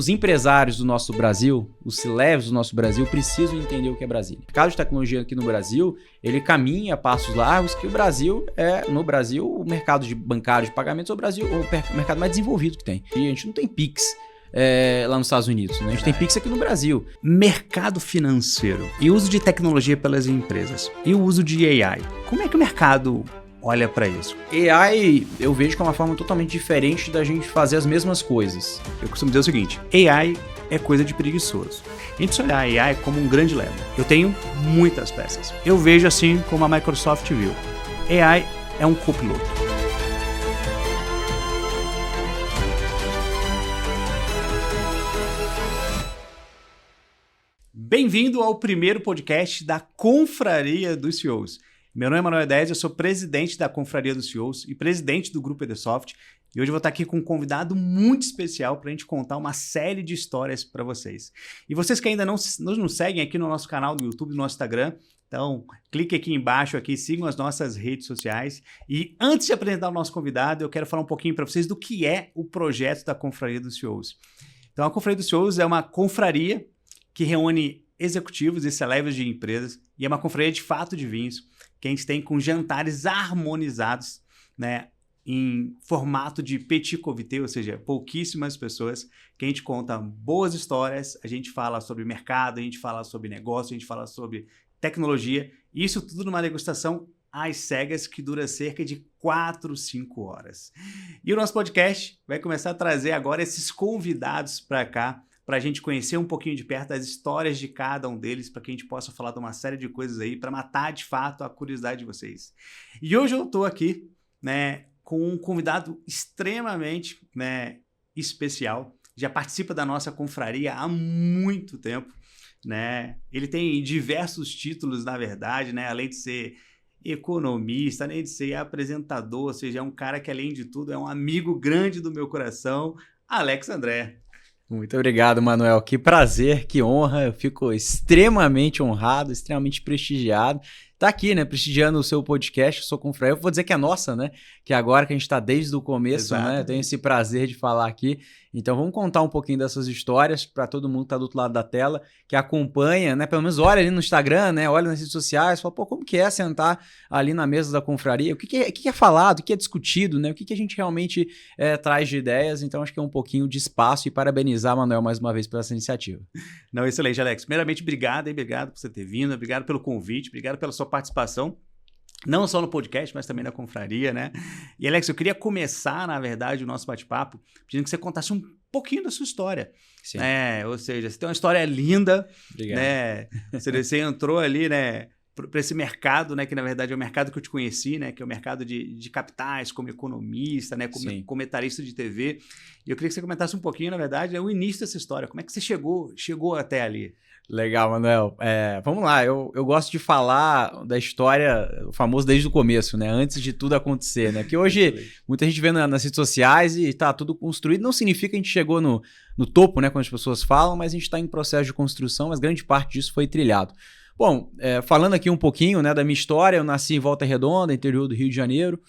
Os empresários do nosso Brasil, os C-levels do nosso Brasil, precisam entender o que é Brasília. O mercado de tecnologia aqui no Brasil, ele caminha a passos largos que o Brasil no Brasil, o mercado de bancário de pagamentos é o mercado mais desenvolvido que tem. E a gente não tem Pix lá nos Estados Unidos, né? A gente tem Pix aqui no Brasil. Mercado financeiro e uso de tecnologia pelas empresas e o uso de AI. Como é que o mercado olha para isso? AI, eu vejo que é uma forma totalmente diferente da gente fazer as mesmas coisas. Eu costumo dizer o seguinte, AI é coisa de preguiçoso. A gente olhar a AI como um grande Lego. Eu tenho muitas peças. Eu vejo assim como a Microsoft viu. AI é um copiloto. Bem-vindo ao primeiro podcast da Confraria dos CEOs. Meu nome é Manuel Edez, eu sou presidente da Confraria dos CEOs e presidente do Grupo Edesoft. E hoje eu vou estar aqui com um convidado muito especial para a gente contar uma série de histórias para vocês. E vocês que ainda não nos seguem aqui no nosso canal do YouTube, no nosso Instagram, então clique aqui embaixo, sigam as nossas redes sociais. E antes de apresentar o nosso convidado, eu quero falar um pouquinho para vocês do que é o projeto da Confraria dos CEOs. Então a Confraria dos CEOs é uma confraria que reúne executivos e C-levels de empresas e é uma confraria de fato de vinhos que a gente tem com jantares harmonizados, né, em formato de petit comité, ou seja, pouquíssimas pessoas, que a gente conta boas histórias, a gente fala sobre mercado, a gente fala sobre negócio, a gente fala sobre tecnologia, e isso tudo numa degustação às cegas que dura cerca de 4, 5 horas. E o nosso podcast vai começar a trazer agora esses convidados para cá, para a gente conhecer um pouquinho de perto as histórias de cada um deles, para que a gente possa falar de uma série de coisas aí, para matar de fato a curiosidade de vocês. E hoje eu estou aqui, né, com um convidado extremamente, né, especial, já participa da nossa confraria há muito tempo, né? Ele tem diversos títulos, na verdade, né, além de ser economista, além de ser apresentador, ou seja, é um cara que, além de tudo, é um amigo grande do meu coração, Alex André. Muito obrigado, Manuel. Que prazer, que honra. Eu fico extremamente honrado, extremamente prestigiado. Tá aqui, né, prestigiando o seu podcast, eu sou confraria. Eu vou dizer que é nossa, né, que agora que a gente tá desde o começo, né, eu tenho esse prazer de falar aqui. Então vamos contar um pouquinho dessas histórias para todo mundo que tá do outro lado da tela, que acompanha, né, pelo menos olha ali no Instagram, né, olha nas redes sociais, fala, pô, como que é sentar ali na mesa da confraria? O que é falado, o que é discutido, né, o que a gente realmente traz de ideias? Então acho que é um pouquinho de espaço e parabenizar, Manuel, mais uma vez por essa iniciativa. Não, excelente, Alex. Primeiramente, obrigado por você ter vindo, obrigado pelo convite, obrigado pela sua participação, não só no podcast, mas também na confraria, né? E, Alex, eu queria começar, na verdade, o nosso bate-papo pedindo que você contasse um pouquinho da sua história. Sim. Ou seja, você tem uma história linda, obrigado, né? Você entrou ali, né, para esse mercado, né, que na verdade é o mercado que eu te conheci, né, que é o mercado de capitais, como economista, né, como comentarista de TV. E eu queria que você comentasse um pouquinho, na verdade, o início dessa história. Como é que você chegou até ali? Legal, Manuel. Vamos lá, eu gosto de falar da história, o famoso desde o começo, né? Antes de tudo acontecer, né? Porque hoje muita gente vê nas redes sociais e tá tudo construído. Não significa que a gente chegou no topo, né? Quando as pessoas falam, mas a gente está em processo de construção, mas grande parte disso foi trilhado. Bom, falando aqui um pouquinho, né, da minha história, eu nasci em Volta Redonda, interior do Rio de Janeiro.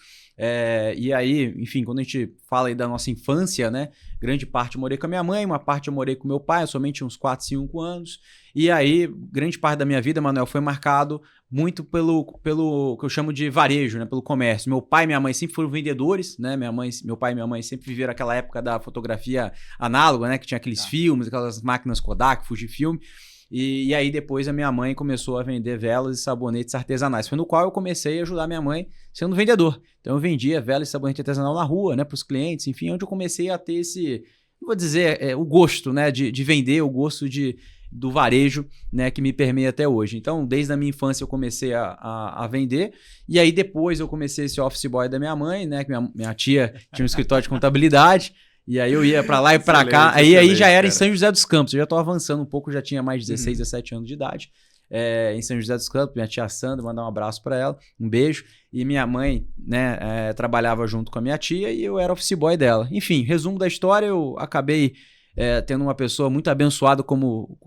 E aí, enfim, quando a gente fala aí da nossa infância, né, grande parte eu morei com a minha mãe, uma parte eu morei com meu pai, eu somente uns 4, 5 anos, e aí grande parte da minha vida, Manuel, foi marcado muito pelo que eu chamo de varejo, né, pelo comércio. Meu pai e minha mãe sempre foram vendedores, né, meu pai e minha mãe sempre viveram aquela época da fotografia análoga, né, que tinha aqueles filmes, aquelas máquinas Kodak, Fujifilm. E aí depois a minha mãe começou a vender velas e sabonetes artesanais. Foi no qual eu comecei a ajudar minha mãe sendo vendedor. Então eu vendia vela e sabonete artesanal na rua, né, para os clientes, enfim, onde eu comecei a ter esse, não vou dizer, o gosto, né, de vender, o gosto do varejo, né, que me permeia até hoje. Então, desde a minha infância eu comecei a vender, e aí depois eu comecei esse office boy da minha mãe, né, que minha tia tinha um escritório de contabilidade. E aí eu ia pra lá e pra cá, aí já era em São José dos Campos, eu já tô avançando um pouco, já tinha mais de 16, 17 anos de idade, em São José dos Campos, minha tia Sandra, mandar um abraço pra ela, um beijo, e minha mãe, né, trabalhava junto com a minha tia e eu era office boy dela. Enfim, resumo da história, eu acabei tendo uma pessoa muito abençoada como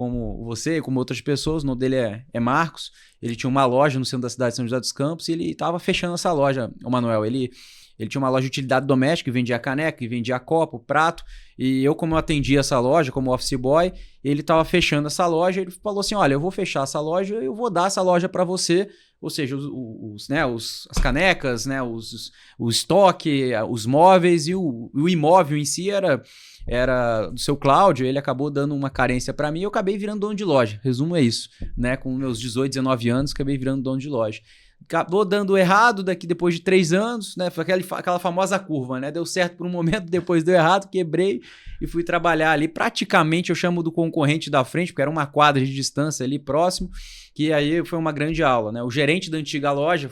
você, como outras pessoas. O nome dele é Marcos. Ele tinha uma loja no centro da cidade de São José dos Campos e ele estava fechando essa loja, o Manuel. Ele Ele tinha uma loja de utilidade doméstica, que vendia caneca, que vendia copo, prato. E eu, como eu atendia essa loja como office boy, ele estava fechando essa loja. Ele falou assim, olha, eu vou fechar essa loja, eu vou dar essa loja para você. Ou seja, as canecas, né, o estoque, os móveis e o imóvel em si era do seu Cláudio. Ele acabou dando uma carência para mim e eu acabei virando dono de loja. Resumo é isso, né? Com meus 18, 19 anos, acabei virando dono de loja. Acabou dando errado depois de 3 anos, né? Foi aquela famosa curva, né? Deu certo por um momento, depois deu errado, quebrei e fui trabalhar ali. Praticamente eu chamo do concorrente da frente, porque era uma quadra de distância ali próximo, que aí foi uma grande aula, né? O gerente da antiga loja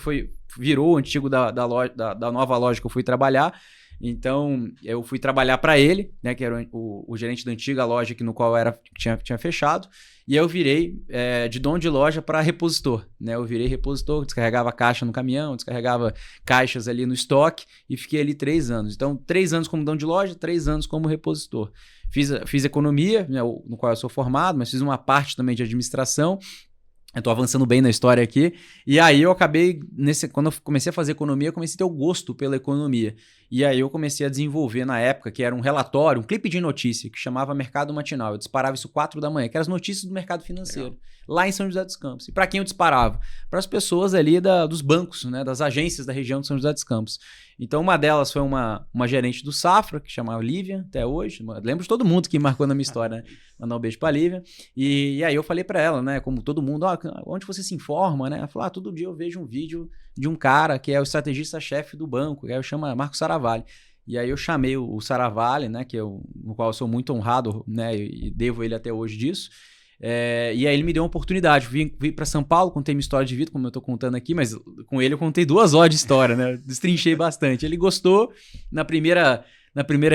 virou o antigo da nova loja que eu fui trabalhar. Então, eu fui trabalhar para ele, né, que era o gerente da antiga loja no qual tinha fechado, e eu virei de dono de loja para repositor, né? Eu virei repositor, descarregava caixa no caminhão, descarregava caixas ali no estoque e fiquei ali 3 anos. Então, 3 anos como dono de loja, 3 anos como repositor. Fiz economia, né, no qual eu sou formado, mas fiz uma parte também de administração. Eu tô avançando bem na história aqui. E aí eu acabei, quando eu comecei a fazer economia, eu comecei a ter o gosto pela economia. E aí eu comecei a desenvolver na época, que era um relatório, um clipe de notícia, que chamava Mercado Matinal. Eu disparava isso 4 da manhã, que eram as notícias do mercado financeiro. Legal. Lá em São José dos Campos. E para quem eu disparava? Para as pessoas ali dos bancos, né, das agências da região de São José dos Campos. Então uma delas foi uma gerente do Safra, que chamava Lívia, até hoje. Lembro de todo mundo que marcou na minha história, né? Mandar um beijo pra Lívia. E aí eu falei para ela, né, como todo mundo, onde você se informa, né? Ela falou, todo dia eu vejo um vídeo de um cara que é o estrategista-chefe do banco, que aí eu chamo Marco Saravalli. E aí eu chamei o Saravalli, né, no qual eu sou muito honrado, né, e devo ele até hoje disso. E aí ele me deu uma oportunidade. Vim para São Paulo, contei minha história de vida, como eu tô contando aqui, mas com ele eu contei 2 horas de história, né? Destrinchei bastante. Ele gostou. Na primeira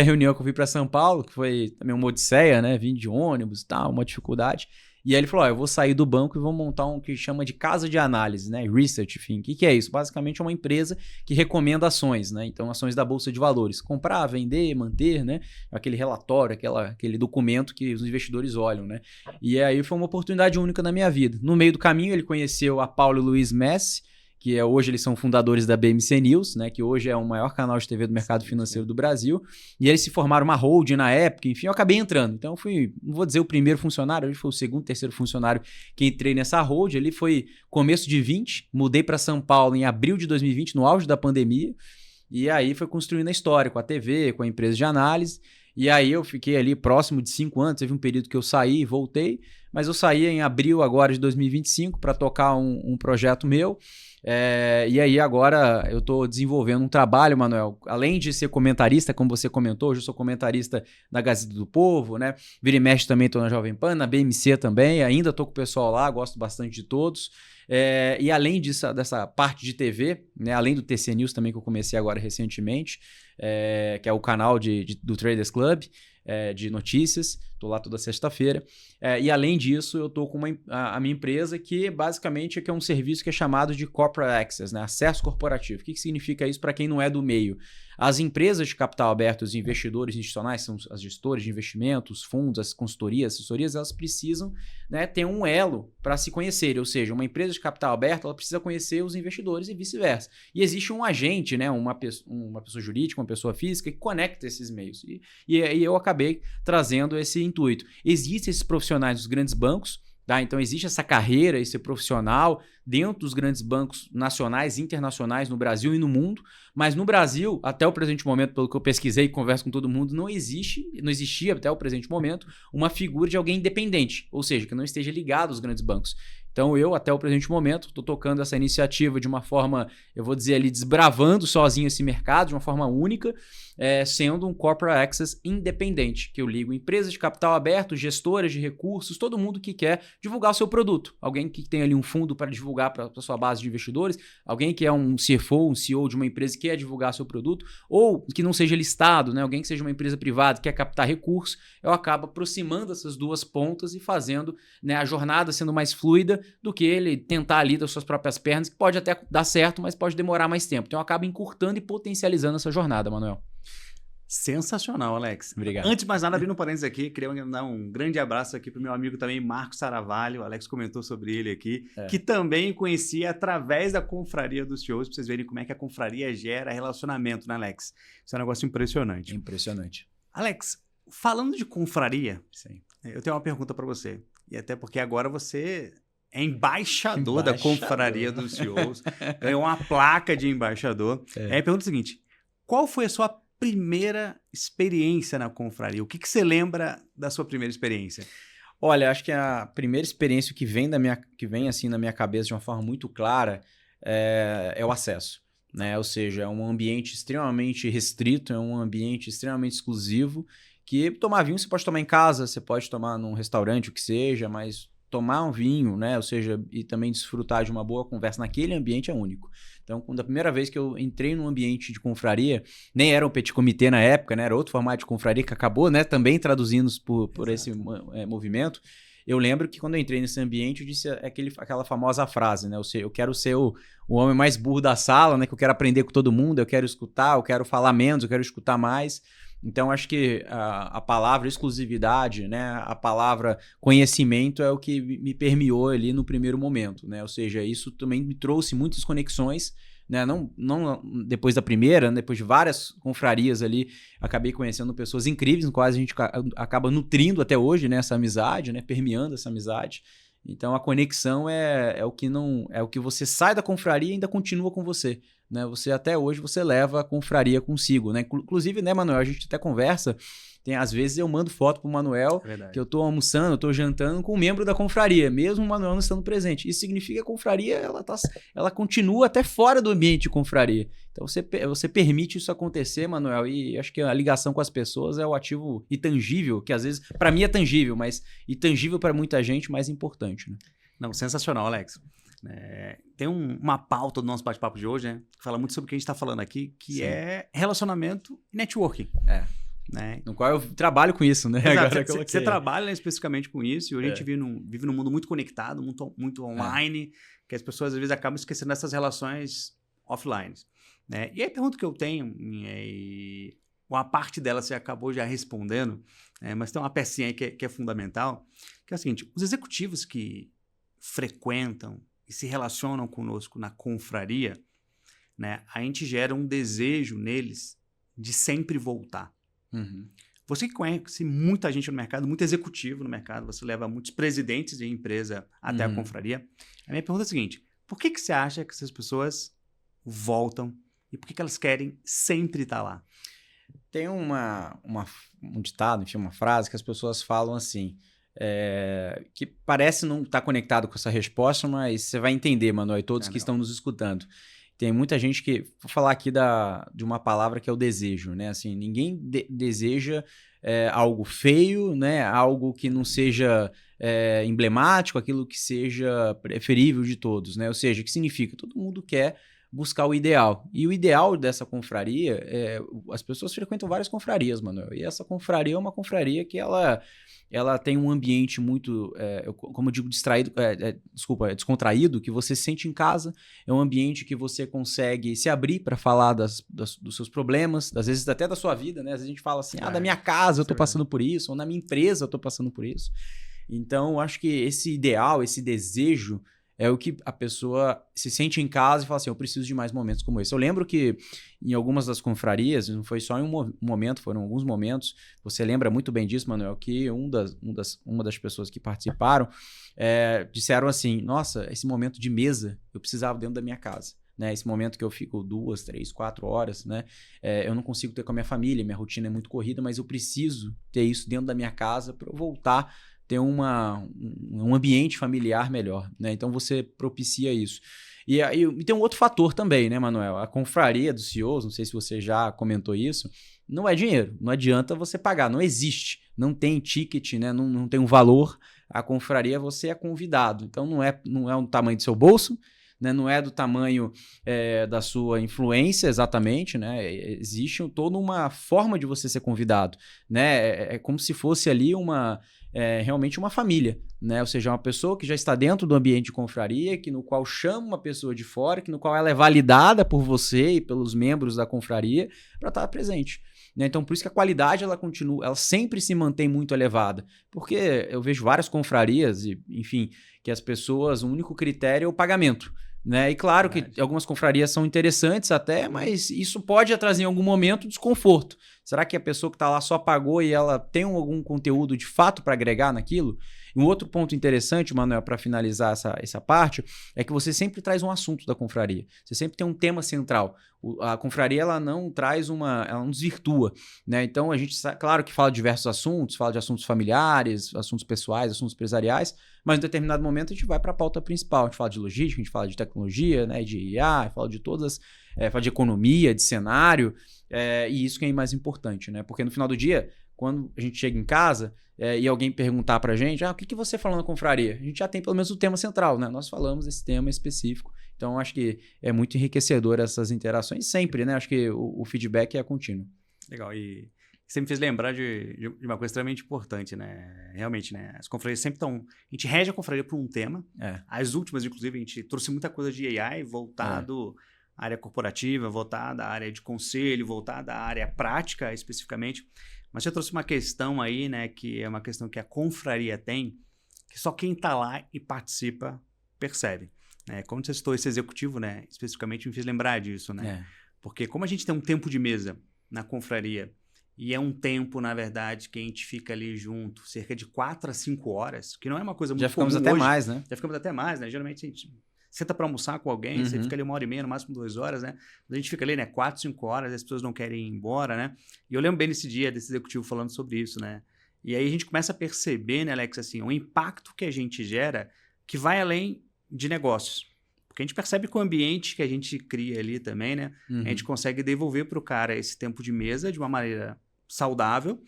reunião que eu fui para São Paulo, que foi também uma odisseia, né? Vim de ônibus e tal, uma dificuldade. E aí ele falou, eu vou sair do banco e vou montar um que chama de casa de análise, né? Research, enfim. O que é isso? Basicamente é uma empresa que recomenda ações, né? Então, ações da Bolsa de Valores. Comprar, vender, manter, né? Aquele relatório, aquele documento que os investidores olham, né? E aí foi uma oportunidade única na minha vida. No meio do caminho, ele conheceu a Paulo e Luiz Messi, que hoje eles são fundadores da BMC News, né, que hoje é o maior canal de TV do mercado financeiro do Brasil, e eles se formaram uma holding na época, enfim, eu acabei entrando. Então, não vou dizer o primeiro funcionário, hoje foi o segundo, terceiro funcionário que entrei nessa holding. Ali foi começo de 20, mudei para São Paulo em abril de 2020, no auge da pandemia, e aí foi construindo a história com a TV, com a empresa de análise. E aí eu fiquei ali próximo de 5 anos, teve um período que eu saí e voltei, mas eu saí em abril agora de 2025 para tocar um projeto meu. E aí agora eu estou desenvolvendo um trabalho, Manuel, além de ser comentarista, como você comentou, hoje eu sou comentarista da Gazeta do Povo, né? Vira e mexe também estou na Jovem Pan, na BMC também, ainda estou com o pessoal lá, gosto bastante de todos. E além dessa parte de TV, né, além do TC News também que eu comecei agora recentemente, que é o canal do Traders Club, de notícias, estou lá toda sexta-feira. E além disso, eu estou com a minha empresa que basicamente é um serviço que é chamado de Corporate Access, né? Acesso corporativo. O que significa isso para quem não é do meio? As empresas de capital aberto, os investidores institucionais, são as gestoras de investimentos, fundos, as consultorias, assessorias, elas precisam, né, ter um elo para se conhecerem. Ou seja, uma empresa de capital aberto ela precisa conhecer os investidores e vice-versa. E existe um agente, né, uma pessoa jurídica, uma pessoa física que conecta esses meios. E eu acabei trazendo esse intuito. Existem esses profissionais dos grandes bancos, tá? Então existe essa carreira, esse profissional dentro dos grandes bancos nacionais e internacionais no Brasil e no mundo, mas no Brasil, até o presente momento, pelo que eu pesquisei e converso com todo mundo, não existia até o presente momento uma figura de alguém independente, ou seja, que não esteja ligado aos grandes bancos. Então eu, até o presente momento, estou tocando essa iniciativa de uma forma, eu vou dizer ali, desbravando sozinho esse mercado de uma forma única, sendo um Corporate Access independente, que eu ligo empresas de capital aberto, gestoras de recursos, todo mundo que quer divulgar o seu produto. Alguém que tem ali um fundo para divulgar para a sua base de investidores, alguém que é um CFO, um CEO de uma empresa que quer divulgar seu produto, ou que não seja listado, né? Alguém que seja uma empresa privada que quer captar recursos, eu acabo aproximando essas duas pontas e fazendo, né, a jornada sendo mais fluida do que ele tentar ali das suas próprias pernas, que pode até dar certo, mas pode demorar mais tempo. Então eu acabo encurtando e potencializando essa jornada, Manuel. Sensacional, Alex. Obrigado. Antes de mais nada, abrindo um parênteses aqui, queria mandar um grande abraço aqui para o meu amigo também, Marcos Saravalho. O Alex comentou sobre ele aqui, que também conhecia através da Confraria dos CEOs, para vocês verem como é que a confraria gera relacionamento, né, Alex? Isso é um negócio impressionante. Impressionante. Alex, falando de confraria, Sim. eu tenho uma pergunta para você. E até porque agora você é embaixador da Confraria dos CEOs, ganhou uma placa de embaixador. Aí a pergunta é a seguinte: qual foi a sua primeira experiência na confraria? O que você lembra da sua primeira experiência? Olha, acho que a primeira experiência que vem assim na minha cabeça de uma forma muito clara é o acesso, né? Ou seja, é um ambiente extremamente restrito, é um ambiente extremamente exclusivo, que tomar vinho você pode tomar em casa, você pode tomar num restaurante, o que seja, mas tomar um vinho, né? Ou seja, e também desfrutar de uma boa conversa naquele ambiente é único. Então, quando a primeira vez que eu entrei num ambiente de confraria, nem era um petit comité na época, né? Era outro formato de confraria que acabou, né? Também traduzindo por esse movimento. Eu lembro que quando eu entrei nesse ambiente, eu disse aquela famosa frase, né? Eu quero ser o homem mais burro da sala, né? Que eu quero aprender com todo mundo, eu quero escutar, eu quero falar menos, eu quero escutar mais. Então, acho que a palavra exclusividade, né, a palavra conhecimento é o que me permeou ali no primeiro momento, né? Ou seja, isso também me trouxe muitas conexões, né? Não depois da primeira, depois de várias confrarias ali, acabei conhecendo pessoas incríveis, no quais a gente acaba nutrindo até hoje, né, essa amizade, né, permeando essa amizade. Então, a conexão é o que você sai da confraria e ainda continua com você. Né, até hoje você leva a confraria consigo, né? Inclusive, né, Manuel, a gente até conversa, às vezes eu mando foto pro Manuel, que eu tô almoçando, eu tô jantando com um membro da confraria, mesmo o Manuel não estando presente. Isso significa que a confraria, ela continua até fora do ambiente de confraria. Então você permite isso acontecer, Manuel, e acho que a ligação com as pessoas é o ativo intangível, que às vezes, para mim é tangível, mas intangível para muita gente, mais importante, né? Não, sensacional, Alex. Tem uma pauta do nosso bate-papo de hoje, né, que fala muito sobre o que a gente está falando aqui, que é relacionamento e networking. Né? No qual eu trabalho com isso, né? Exato, você trabalha especificamente com isso, e hoje a gente vive num mundo muito conectado, muito online, que as pessoas às vezes acabam esquecendo dessas relações offline. Né? E aí a pergunta que eu tenho, uma parte dela você acabou já respondendo, mas tem uma pecinha aí que é fundamental, que é o seguinte: os executivos que frequentam e se relacionam conosco na confraria, né, a gente gera um desejo neles de sempre voltar. Uhum. Você que conhece muita gente no mercado, muito executivo no mercado, você leva muitos presidentes de empresa até a confraria. A minha pergunta é a seguinte: por que você acha que essas pessoas voltam e por que elas querem sempre estar lá? Tem um ditado, enfim, uma frase que as pessoas falam assim, que parece não estar conectado com essa resposta, mas você vai entender, Manuel, e todos que estão nos escutando. Tem muita gente que... Vou falar aqui de uma palavra que é o desejo, né? Assim, ninguém deseja algo feio, né? Algo que não seja emblemático, aquilo que seja preferível de todos, né? Ou seja, o que significa? Todo mundo quer buscar o ideal. E o ideal dessa confraria, as pessoas frequentam várias confrarias, Manuel. E essa confraria é uma confraria que ela tem um ambiente muito, como eu digo, descontraído, que você se sente em casa. É um ambiente que você consegue se abrir para falar dos seus problemas, às vezes até da sua vida, né? Às vezes a gente fala assim, da minha casa eu estou passando por isso, ou na minha empresa eu estou passando por isso. Então, eu acho que esse ideal, esse desejo, é o que a pessoa se sente em casa e fala assim, eu preciso de mais momentos como esse. Eu lembro que em algumas das confrarias, não foi só em um momento, foram alguns momentos, você lembra muito bem disso, Manuel, que uma das pessoas que participaram disseram assim, nossa, esse momento de mesa eu precisava dentro da minha casa. Né, esse momento que eu fico 2, 3, 4 horas, né, eu não consigo ter com a minha família, minha rotina é muito corrida, mas eu preciso ter isso dentro da minha casa para eu voltar ter um ambiente familiar melhor, né? Então você propicia isso. E tem um outro fator também, né, Manuel? A confraria dos CEOs, não sei se você já comentou isso, não é dinheiro, não adianta você pagar, não existe, não tem ticket, né? Não tem um valor. A confraria você é convidado, então não é o tamanho do seu bolso, né? Não é do tamanho da sua influência exatamente, né? Existe toda uma forma de você ser convidado, né? É como se fosse ali realmente uma família, né? Ou seja, uma pessoa que já está dentro do ambiente de confraria, no qual chama uma pessoa de fora, no qual ela é validada por você e pelos membros da confraria para estar presente. Né? Então, por isso que a qualidade ela sempre se mantém muito elevada. Porque eu vejo várias confrarias, enfim, que as pessoas, o único critério é o pagamento. Né? E claro que algumas confrarias são interessantes até, mas isso pode trazer em algum momento desconforto. Será que a pessoa que está lá só pagou e ela tem algum conteúdo de fato para agregar naquilo? Um outro ponto interessante, Manuel, para finalizar essa parte, é que você sempre traz um assunto da confraria. Você sempre tem um tema central. A confraria ela não traz ela não desvirtua. Né? Então, a gente, claro que fala de diversos assuntos, fala de assuntos familiares, assuntos pessoais, assuntos empresariais, mas em determinado momento a gente vai para a pauta principal. A gente fala de logística, a gente fala de tecnologia, né, de IA, fala de todas, fala de economia, de cenário, e isso que é mais importante, né? Porque no final do dia, quando a gente chega em casa e alguém perguntar pra gente, o que você falou na confraria? A gente já tem pelo menos o tema central, né? Nós falamos esse tema específico. Então, acho que é muito enriquecedor essas interações sempre, né? Acho que o feedback é contínuo. Legal. E você me fez lembrar de uma coisa extremamente importante, né? Realmente, né? As confrarias sempre estão... A gente rege a confraria por um tema. As últimas, inclusive, a gente trouxe muita coisa de AI voltado à área corporativa, voltada à área de conselho, voltada à área prática, especificamente. Mas você trouxe uma questão aí, né? Que é uma questão que a confraria tem, que só quem está lá e participa percebe. Quando você citou esse executivo, né? Especificamente, me fez lembrar disso, né? Porque como a gente tem um tempo de mesa na confraria, e é um tempo, na verdade, que a gente fica ali junto, cerca de 4 a 5 horas, que não é uma coisa muito comum hoje. Já ficamos até mais, né? Já ficamos até mais, né? Geralmente a gente senta para almoçar com alguém, você fica ali 1h30, no máximo 2 horas, né? A gente fica ali, né? 4, 5 horas, as pessoas não querem ir embora, né? E eu lembro bem desse dia, desse executivo falando sobre isso, né? E aí a gente começa a perceber, né, Alex, assim, o impacto que a gente gera que vai além de negócios. Porque a gente percebe que o ambiente que a gente cria ali também, né? A gente consegue devolver para o cara esse tempo de mesa de uma maneira saudável,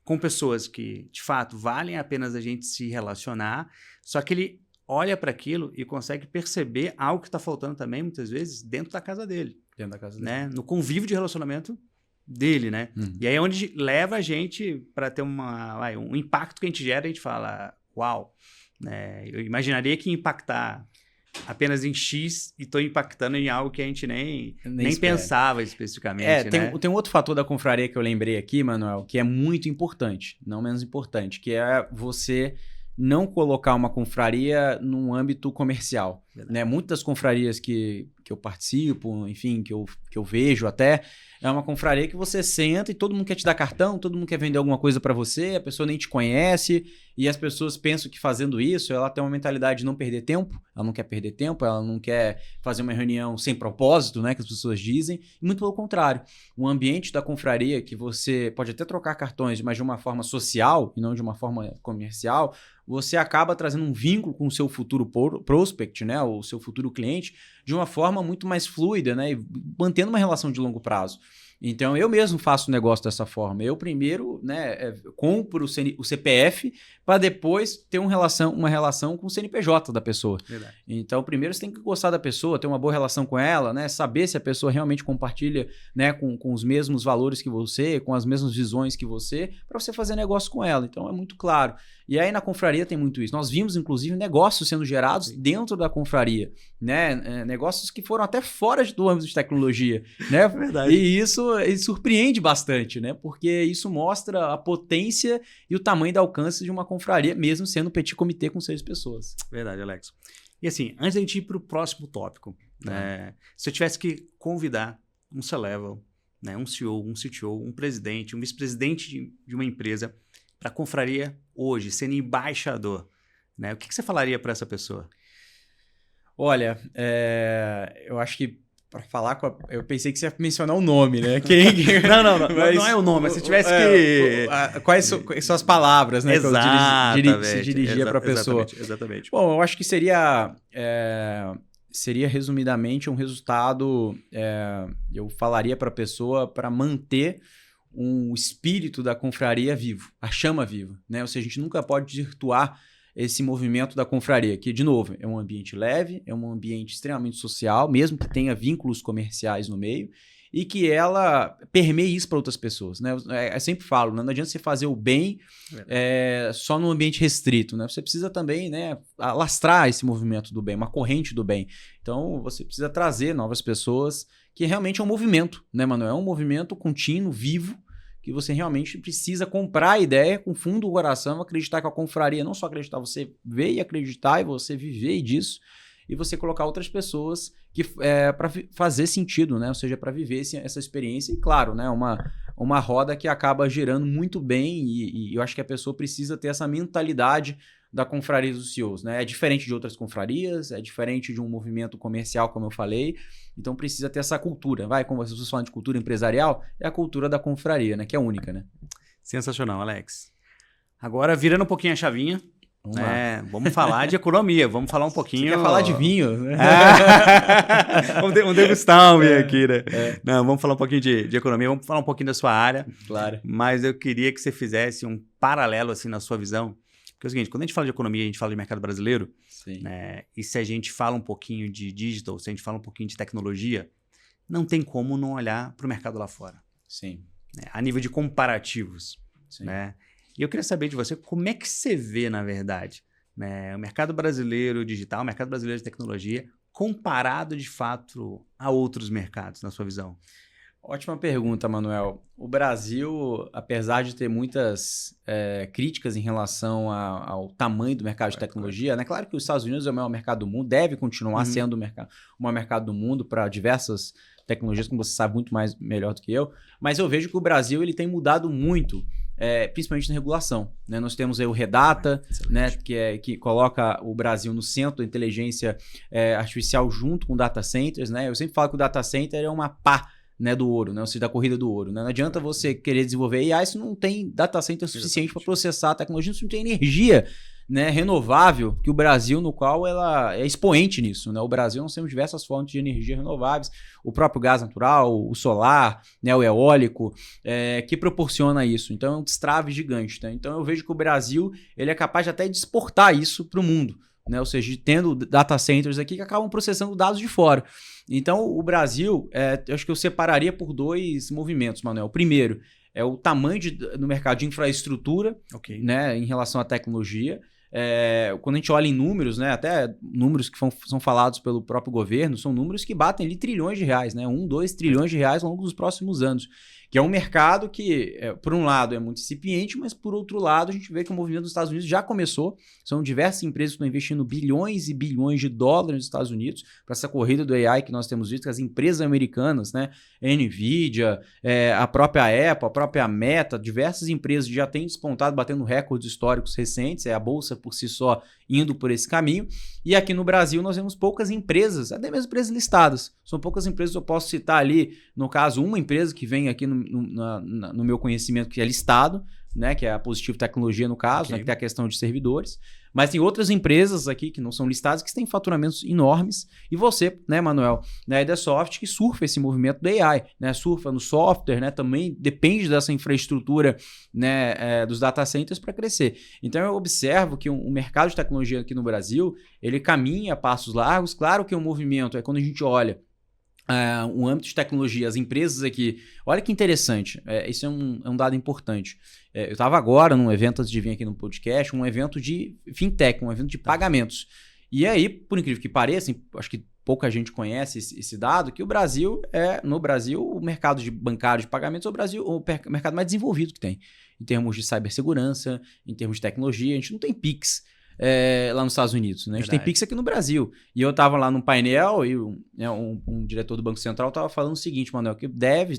com pessoas que, de fato, valem a pena a gente se relacionar, só que ele olha para aquilo e consegue perceber algo que está faltando também, muitas vezes, dentro da casa dele. Dentro da casa dele. Né? No convívio de relacionamento dele, né? E aí é onde leva a gente para ter um impacto que a gente gera, a gente fala, uau, né? Eu imaginaria que impactar apenas em X e estou impactando em algo que a gente nem pensava especificamente. Tem um outro fator da confraria que eu lembrei aqui, Manuel, que é muito importante, não menos importante, que é você não colocar uma confraria num âmbito comercial. Né? Muitas confrarias que eu participo, enfim, que eu vejo até, é uma confraria que você senta e todo mundo quer te dar cartão, todo mundo quer vender alguma coisa para você, a pessoa nem te conhece, e as pessoas pensam que fazendo isso, ela tem uma mentalidade de não perder tempo, ela não quer perder tempo, ela não quer fazer uma reunião sem propósito, né, que as pessoas dizem, e muito pelo contrário. O ambiente da confraria, que você pode até trocar cartões, mas de uma forma social e não de uma forma comercial, você acaba trazendo um vínculo com o seu futuro prospect, né, o seu futuro cliente, de uma forma muito mais fluida, né, e mantendo uma relação de longo prazo. Então, eu mesmo faço o negócio dessa forma. Eu primeiro, né, compro o CPF para depois ter uma relação com o CNPJ da pessoa. Verdade. Então, primeiro você tem que gostar da pessoa, ter uma boa relação com ela, né, saber se a pessoa realmente compartilha, né, com os mesmos valores que você, com as mesmas visões que você, para você fazer negócio com ela. Então, é muito claro. E aí, na confraria tem muito isso. Nós vimos, inclusive, negócios sendo gerados dentro da confraria, né, negócios que foram até fora do âmbito de tecnologia, né? Verdade. E isso surpreende bastante, né? Porque isso mostra a potência e o tamanho do alcance de uma confraria, mesmo sendo um petit comitê com 6 pessoas. Verdade, Alex. E assim, antes da gente ir para o próximo tópico, né, se eu tivesse que convidar um C-Level, né, um CEO, um CTO, um presidente, um vice-presidente de uma empresa para a confraria hoje, sendo embaixador, né, o que você falaria para essa pessoa? Olha, eu acho que para falar eu pensei que você ia mencionar o nome, né? Não é o nome, mas se tivesse que... Quais são as palavras, né? Exatamente, que se dirigia para a pessoa. Exatamente. Bom, eu acho que seria resumidamente um resultado, eu falaria para a pessoa para manter um espírito da confraria vivo, a chama viva, né? Ou seja, a gente nunca pode desvirtuar esse movimento da confraria, que, de novo, é um ambiente leve, é um ambiente extremamente social, mesmo que tenha vínculos comerciais no meio, e que ela permeie isso para outras pessoas, né? Eu sempre falo, né? Não adianta você fazer o bem só num ambiente restrito, né? Você precisa também, né, alastrar esse movimento do bem, uma corrente do bem. Então, você precisa trazer novas pessoas, que realmente é um movimento, né, Manuel? É um movimento contínuo, vivo, que você realmente precisa comprar a ideia com fundo do coração, acreditar que a confraria, não só acreditar, você ver e acreditar e você viver disso, e você colocar outras pessoas que para fazer sentido, né? Ou seja, para viver essa experiência. E claro, né? Uma roda que acaba girando muito bem e eu acho que a pessoa precisa ter essa mentalidade da confraria dos CEOs, né? É diferente de outras confrarias, é diferente de um movimento comercial, como eu falei, então precisa ter essa cultura. Como as pessoas falam de cultura empresarial, é a cultura da confraria, né? Que é única, né? Sensacional, Alex. Agora, virando um pouquinho a chavinha, vamos falar de economia, vamos falar um pouquinho... Você quer falar de vinho, né? Vamos degustar um vinho aqui, né? Não, vamos falar um pouquinho de economia, vamos falar um pouquinho da sua área. Claro. Mas eu queria que você fizesse um paralelo, assim, na sua visão. Porque é o seguinte, quando a gente fala de economia, a gente fala de mercado brasileiro, né? E se a gente fala um pouquinho de digital, se a gente fala um pouquinho de tecnologia, não tem como não olhar para o mercado lá fora. Sim. Né? A nível de comparativos. Sim. Né? E eu queria saber de você, como é que você vê, na verdade, né, o mercado brasileiro digital, o mercado brasileiro de tecnologia, comparado, de fato, a outros mercados, na sua visão? Ótima pergunta, Manuel. O Brasil, apesar de ter muitas críticas em relação ao tamanho do mercado de tecnologia, né? Claro que os Estados Unidos é o maior mercado do mundo, deve continuar sendo o maior mercado do mundo para diversas tecnologias, como você sabe muito melhor do que eu, mas eu vejo que o Brasil ele tem mudado muito, principalmente na regulação, né? Nós temos aí o Redata, né? Que coloca o Brasil no centro da inteligência artificial junto com data centers, né? Eu sempre falo que o data center é uma pá, né, do ouro, né, ou seja, da corrida do ouro. Né? Não adianta você querer desenvolver AI se não tem data center suficiente para processar a tecnologia, se não tem energia, né, renovável, que o Brasil, no qual ela é expoente nisso. Né? O Brasil, nós temos diversas fontes de energia renováveis, o próprio gás natural, o solar, né, o eólico, que proporciona isso. Então é um destrave gigante. Tá? Então eu vejo que o Brasil ele é capaz até de exportar isso para o mundo. Né? Ou seja, tendo data centers aqui que acabam processando dados de fora. Então, o Brasil, eu acho que eu separaria por dois movimentos, Manuel. O primeiro é o tamanho no mercado de infraestrutura, né, em relação à tecnologia. Quando a gente olha em números, né, até números que são falados pelo próprio governo, são números que batem ali trilhões de reais, né, 2 trilhões de reais ao longo dos próximos anos. Que é um mercado que, por um lado, é muito incipiente, mas por outro lado, a gente vê que o movimento dos Estados Unidos já começou. São diversas empresas que estão investindo bilhões e bilhões de dólares nos Estados Unidos para essa corrida do AI que nós temos visto, que as empresas americanas, né, NVIDIA, a própria Apple, a própria Meta, diversas empresas já têm despontado, batendo recordes históricos recentes, a bolsa por si só indo por esse caminho. E aqui no Brasil nós vemos poucas empresas, até mesmo empresas listadas. São poucas empresas, eu posso citar ali, no caso, uma empresa que vem aqui no meu conhecimento que é listado, né, que é a Positivo Tecnologia no caso, né, que tem a questão de servidores. Mas tem outras empresas aqui que não são listadas que têm faturamentos enormes. E você, né, Manuel, na Idesoft, que surfa esse movimento do AI, né, surfa no software, né, também depende dessa infraestrutura, né, dos data centers para crescer. Então eu observo que o mercado de tecnologia aqui no Brasil, ele caminha a passos largos. Claro que o movimento quando a gente olha um âmbito de tecnologia, as empresas aqui, olha que interessante, isso é um dado importante. Eu estava agora num evento, antes de vir aqui no podcast, um evento de fintech, um evento de pagamentos. E aí, por incrível que pareça, acho que pouca gente conhece esse dado, que no Brasil, o mercado bancário de pagamentos é o mercado mais desenvolvido que tem, em termos de cibersegurança, em termos de tecnologia. A gente não tem Pix lá nos Estados Unidos, né? A gente tem Pix aqui no Brasil. E eu estava lá num painel e um diretor do Banco Central estava falando o seguinte, Manuel, que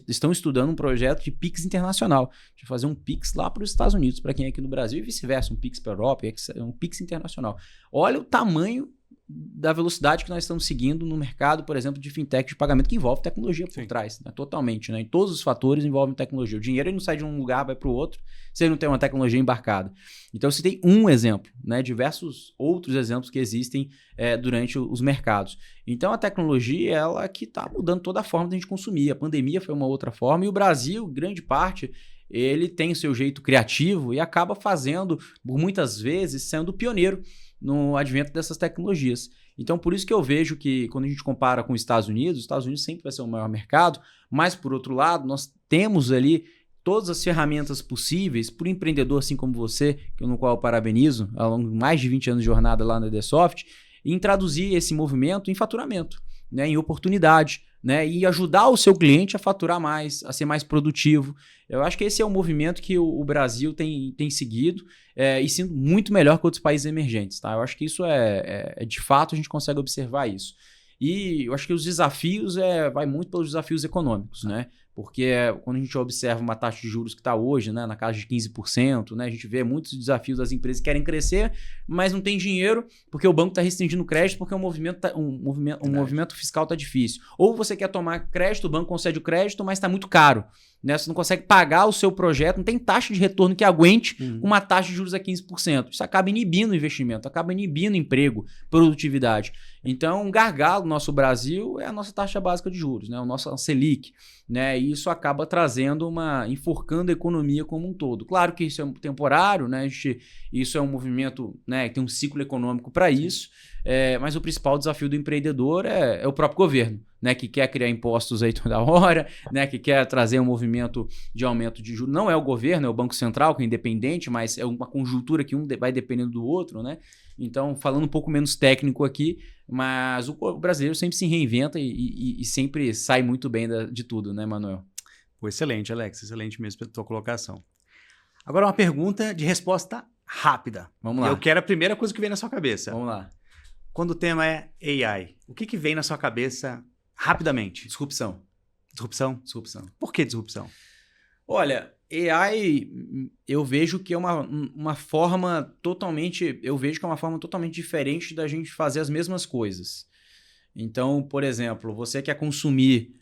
estão estudando um projeto de Pix internacional, de fazer um Pix lá para os Estados Unidos, para quem é aqui no Brasil, e vice-versa, um Pix para a Europa, um Pix internacional. Olha o tamanho da velocidade que nós estamos seguindo no mercado, por exemplo, de fintech de pagamento, que envolve tecnologia por trás, né? Totalmente, né? Em todos os fatores envolvem tecnologia. O dinheiro ele não sai de um lugar, vai para o outro, se ele não tem uma tecnologia embarcada. Então, você tem um exemplo, né? Diversos outros exemplos que existem durante os mercados. Então, a tecnologia, ela que está mudando toda a forma de a gente consumir. A pandemia foi uma outra forma, e o Brasil, grande parte, ele tem o seu jeito criativo e acaba fazendo, por muitas vezes, sendo pioneiro no advento dessas tecnologias. Então, por isso que eu vejo que quando a gente compara com os Estados Unidos sempre vai ser o maior mercado, mas, por outro lado, nós temos ali todas as ferramentas possíveis para o empreendedor, assim como você, no qual eu parabenizo, ao longo de mais de 20 anos de jornada lá na Edsoft, em traduzir esse movimento em faturamento, né, em oportunidade, né, e ajudar o seu cliente a faturar mais, a ser mais produtivo. Eu acho que esse é o movimento que o Brasil tem seguido e sendo muito melhor que outros países emergentes. Tá? Eu acho que isso de fato, a gente consegue observar isso. E eu acho que os desafios vai muito pelos desafios econômicos, né? Porque quando a gente observa uma taxa de juros que está hoje, né, na casa de 15%, né, a gente vê muitos desafios das empresas que querem crescer, mas não tem dinheiro porque o banco está restringindo crédito, porque o movimento fiscal está difícil. Ou você quer tomar crédito, o banco concede o crédito, mas está muito caro. Né? Você não consegue pagar o seu projeto, não tem taxa de retorno que aguente uma taxa de juros a 15%. Isso acaba inibindo o investimento, acaba inibindo emprego, produtividade. Então, um gargalo no nosso Brasil é a nossa taxa básica de juros, né? O nosso Selic. Né? E isso acaba enforcando a economia como um todo. Claro que isso é temporário, né? Isso é um movimento, né, que tem um ciclo econômico para isso, mas o principal desafio do empreendedor é o próprio governo, né, que quer criar impostos aí toda hora, né, que quer trazer um movimento de aumento de juros. Não é o governo, é o Banco Central, que é independente, mas é uma conjuntura que vai dependendo do outro, né? Então, falando um pouco menos técnico aqui, mas o brasileiro sempre se reinventa e sempre sai muito bem de tudo, né, Manuel? Excelente, Alex. Excelente mesmo pela tua colocação. Agora uma pergunta de resposta rápida. Vamos lá. Eu quero a primeira coisa que vem na sua cabeça. Vamos lá. Quando o tema é AI, o que vem na sua cabeça rapidamente? Disrupção. Disrupção? Disrupção. Por que disrupção? Olha, AI, eu vejo que é uma forma totalmente... Eu vejo que é uma forma totalmente diferente da gente fazer as mesmas coisas. Então, por exemplo, você quer consumir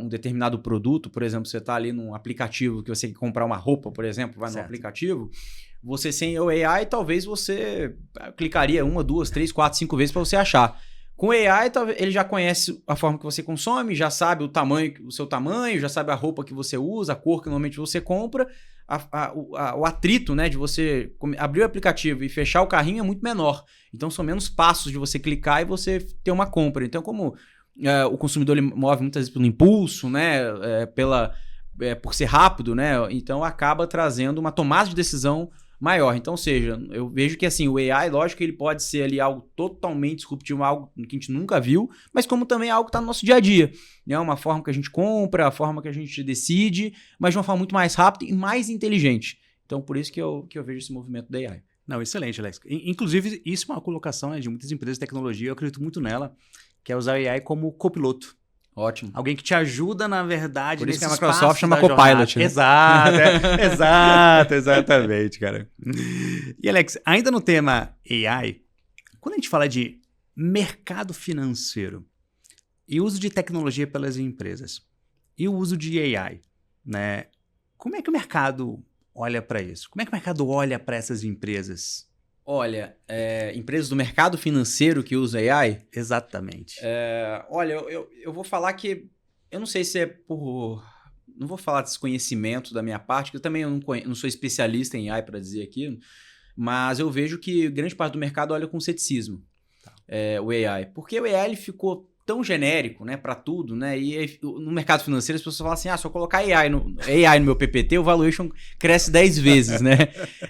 um determinado produto, por exemplo, você está ali num aplicativo que você quer comprar uma roupa, por exemplo, vai no aplicativo, você sem o AI, talvez você clicaria 1, 2, 3, 4, 5 vezes para você achar. Com o AI, ele já conhece a forma que você consome, já sabe o seu tamanho, já sabe a roupa que você usa, a cor que normalmente você compra. O atrito, né, de você abrir o aplicativo e fechar o carrinho é muito menor. Então, são menos passos de você clicar e você ter uma compra. Então, como o consumidor ele move muitas vezes pelo impulso, né, por ser rápido, né, então acaba trazendo uma tomada de decisão maior. Então, ou seja, eu vejo que assim, o AI, lógico que ele pode ser ali algo totalmente disruptivo, algo que a gente nunca viu, mas como também é algo que está no nosso dia a dia. Né? Uma forma que a gente compra, a forma que a gente decide, mas de uma forma muito mais rápida e mais inteligente. Então, por isso que eu vejo esse movimento da AI. Não, excelente, Alex. Inclusive, isso é uma colocação de muitas empresas de tecnologia, eu acredito muito nela, que é usar a AI como copiloto. Ótimo. Alguém que te ajuda, na verdade, por isso que a Microsoft chama Copilot. Né? Exato, exatamente, cara. E, Alex, ainda no tema AI, quando a gente fala de mercado financeiro e uso de tecnologia pelas empresas e o uso de AI, né? Como é que o mercado olha para isso? Como é que o mercado olha para essas empresas? Olha, empresas do mercado financeiro que usam AI? Exatamente. Olha, eu vou falar que... Eu não sei se é por... Não vou falar desconhecimento da minha parte, que eu também não sou especialista em AI para dizer aqui, mas eu vejo que grande parte do mercado olha com ceticismo o AI. Porque o AI ele ficou tão genérico, né, para tudo, né? E no mercado financeiro as pessoas falam assim, se eu colocar AI no meu PPT, o valuation cresce 10 vezes, né?